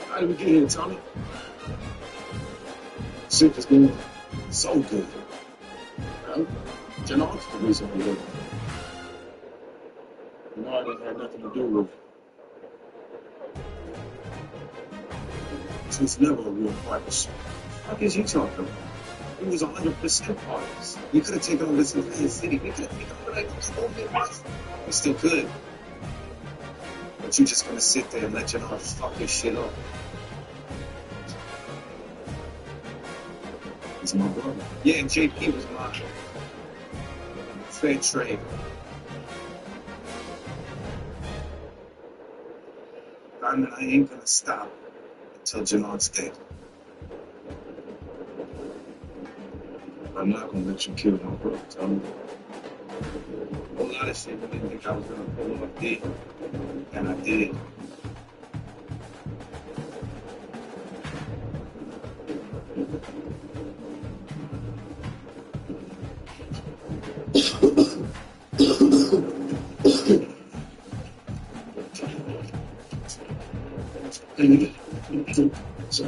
How did we get here, Tommy? Shit is going so good. Well, Janard's the reason we're here. Janard ain't had nothing to do with it. So it's never a real partnership. How is you talking about? It was 100% partners. We could have taken over this entire city. We could have taken over like this whole Midwest. We still could. But you're just gonna sit there and let Janard fuck your shit up. He's my brother. Yeah, and JP was mine. Fair trade. Diamond, I ain't gonna stop until Janard's dead. I'm not gonna let you kill my brother, Tommy. A lot of shit I didn't think I was gonna pull off, D. And I did. So,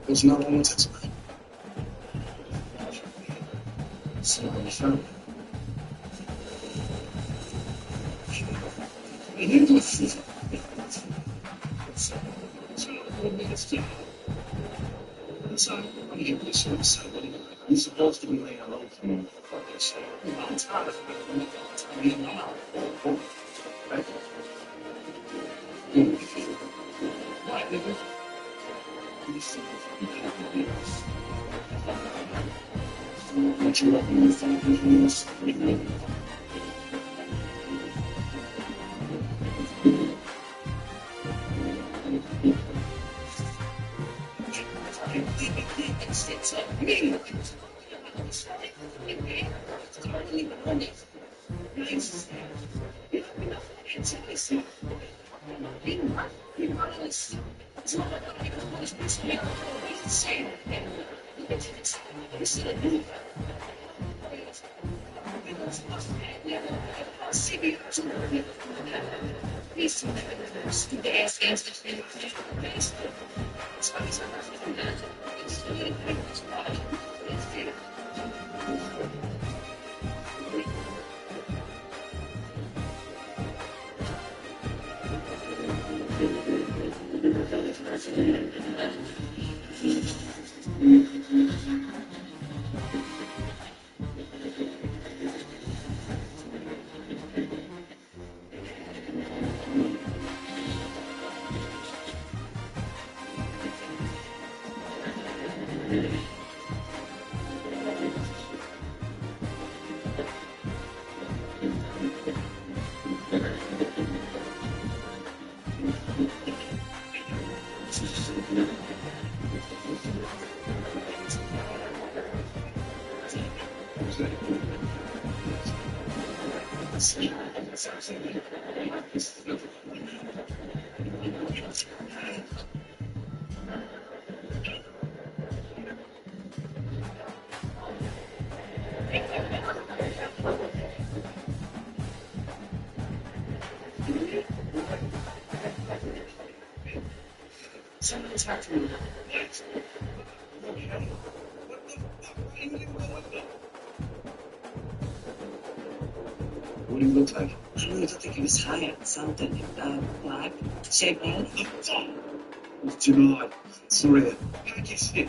there's not one to explain. Sorry. You're supposed to be laying low for me. Fuck that shit. I'm tired of it. Right? What, nigga? You see if you can't do this. What you want me to find this? Something's happening. What do you look like? know you think he was high on something. Black, shake on. It's Jannard. Sorry, pack your shit.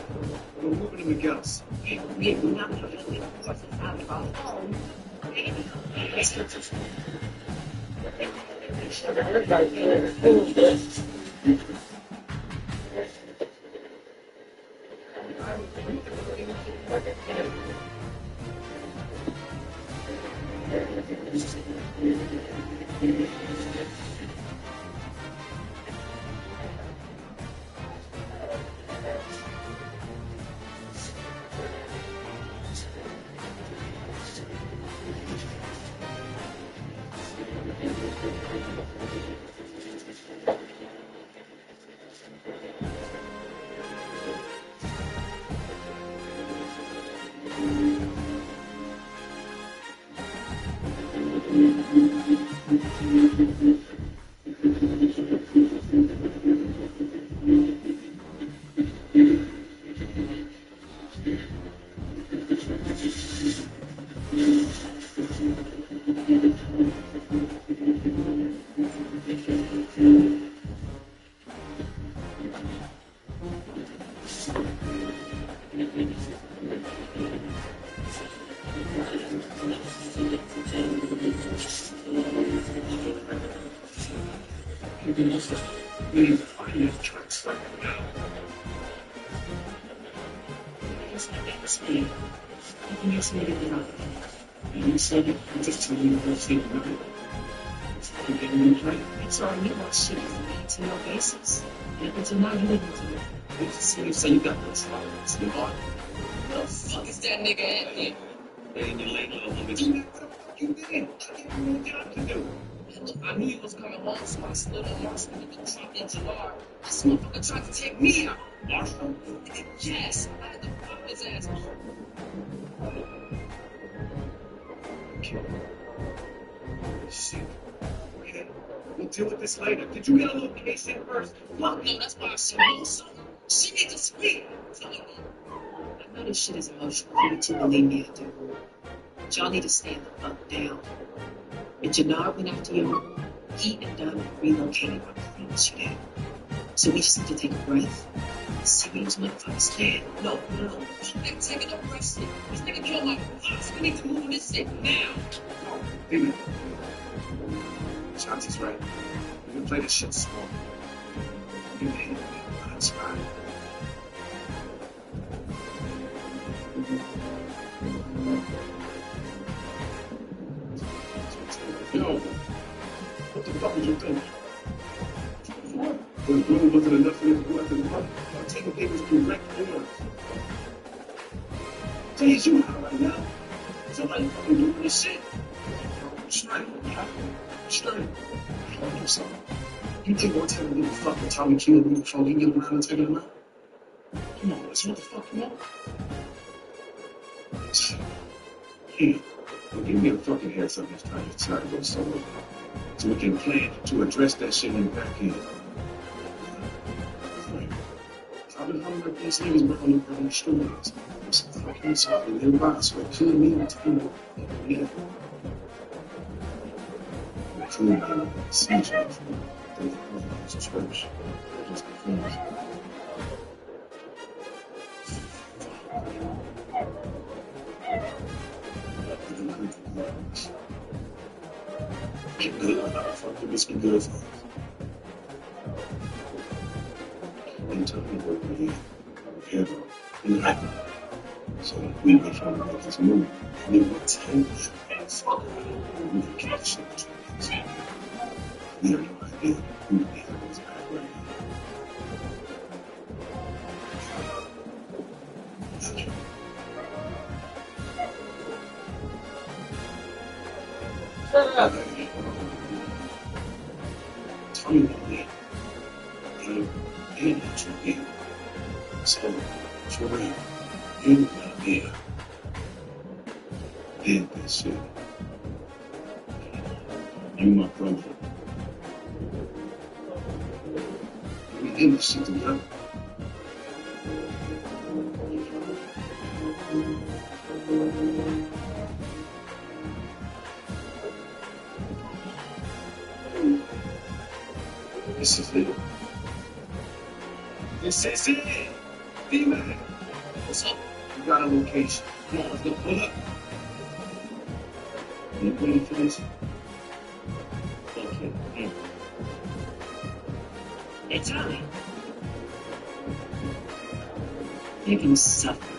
We're moving to Miguel's. We're not going to be forces out of our home. So I knew what shit is to no basis. And until now, you didn't do it. You just see you say you got this. It's your heart. The fuck is that nigga at here? Man, you late little woman. You what the fuck you did? I didn't know what job to do. Look, I knew you was coming home, so I slid on Marshall with the truck in July. This motherfucker tried to take me out. Marshall? Yes, I had to fuck his ass. Shit. Okay. We'll deal with this later. Did you get a location first? Fuck no, that's why I said no, son. She needs to speak. I know this shit is emotional for you to believe me, I do. But y'all need to stand the fuck down. And Jannard went after your mom. He and Doug relocated. I promise you that. So we just need to take a breath and see where those motherfuckers stand. No. I'm taking a breath. This nigga killed my boss. We need to move on this shit now. David. Shanti's right. We can play this shit small. You can hit me. That's fine. Yo, what the fuck was you thinking? What? The blue wasn't enough for him to go after the money. I'm taking David's direct orders. Jeez, you out right now? Somebody fucking doing this shit. Straight. Straight. I want to do something. You think one time we give a fuck with Tommy killed me before we get around and take him out? Come on, let's what the fuck you want? Hey, give me a fucking heads up next time you try to go somewhere. So we can plan to address that shit in the back end. I've been humming up these niggas on the stories. I'm so fucking sorry. They're about to kill me and tell me. Yeah. Kill me and see each other from the church. Just confused. Get good. Fuck this be good for us. And tell me what we have in happen. So we were trying to make this move. And it would take fuck. We can catch it. We have no idea who the hell is back right now. Shut up. Tell me about that. And what you did. So, for real, you out there did this shit. You my brother. We in this shit together. This is it. This is it. D-Man. What's up? You got a location. Come on, let's go pull up. You ready for this? Okay. Hey, Tommy. You can suffer.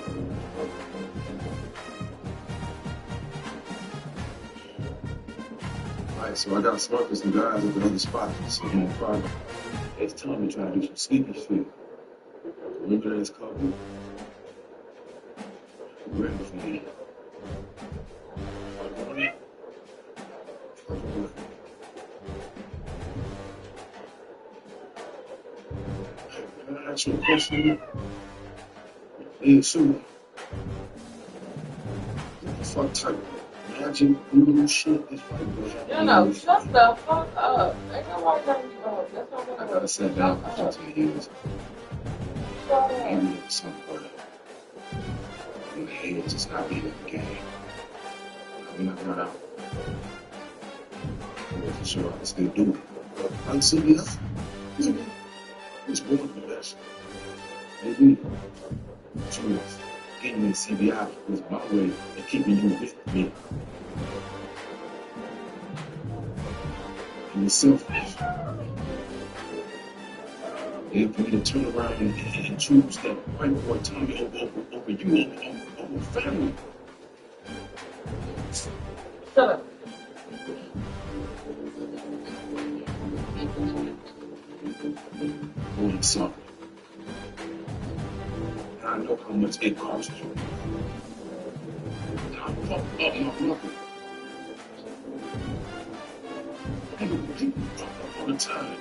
Alright, so I got smoke with some guys at another spot. So no problem. It's Tommy trying to do some sneaky shit. Remember that it's called? Ready for me. Can I ask you a question? Hey, sure. What the fuck type of magic voodoo shit this white boy have? You know, shut the fuck up. Ain't nobody letting you go. That's not what I gotta sit down for 15 years. Shut I up. need some part of it. And the hate just not being in the game. I mean, I'm not out. I wasn't sure I could still do it. I'm CBS. It's more than that. Maybe. Choice. Getting me CBI was my way of keeping you with me. And you're selfish. And for me to turn around and choose that white boy Tommy over you, over family. Shut up. Oh, I'm sorry. And I know how much it costs you. I fucked up my mother. People fuck up all the time.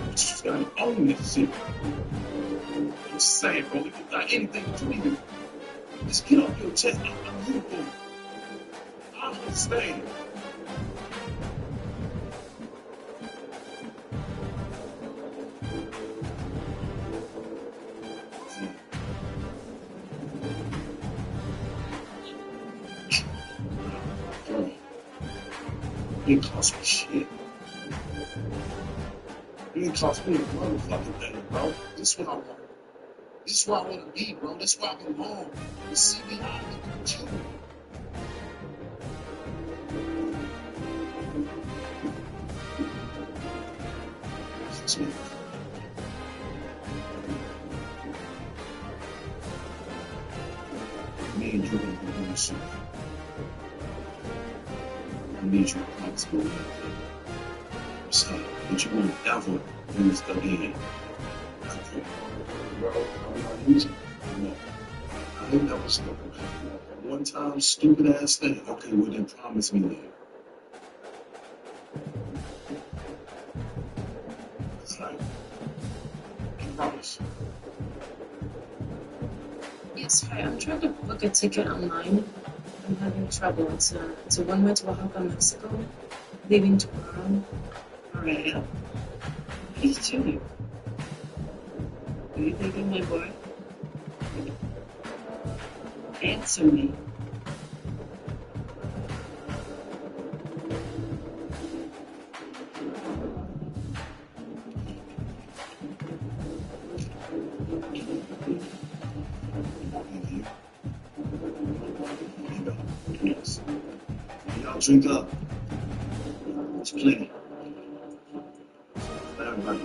You just gotta own this shit. I'm saying, bro, if you got anything to do, just get off your chest. I'm here for it. I understand. You ain't cost me shit. You ain't cost me a motherfucking thing, bro. This is what I want. This is where I want to be, bro. This is where I belong. You see me out with you. This is me. Me and you are going to be doing shit. I need you to promise me that. I'm saying that you won't ever use again. Bro, I'm not using it. No. I ain't never stupid. One time, stupid ass thing. Okay, well then promise me that. That's right. I promise. Yes, hi. I'm trying to book a ticket online. I'm having trouble. It's a one-way to Oaxaca, Mexico. Leaving tomorrow. Alright. What are you doing? Are you thinking my boy? Answer me. Yes. Y'all drink up. It's plenty. Everybody.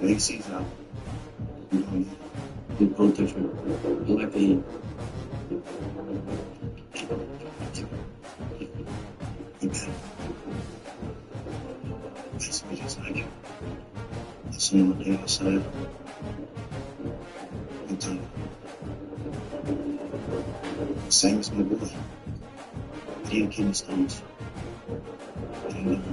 The AC's out. The boat different. Like the it's just like it. The same on the other side. Same as my boy. He had kidney stones. I didn't know that.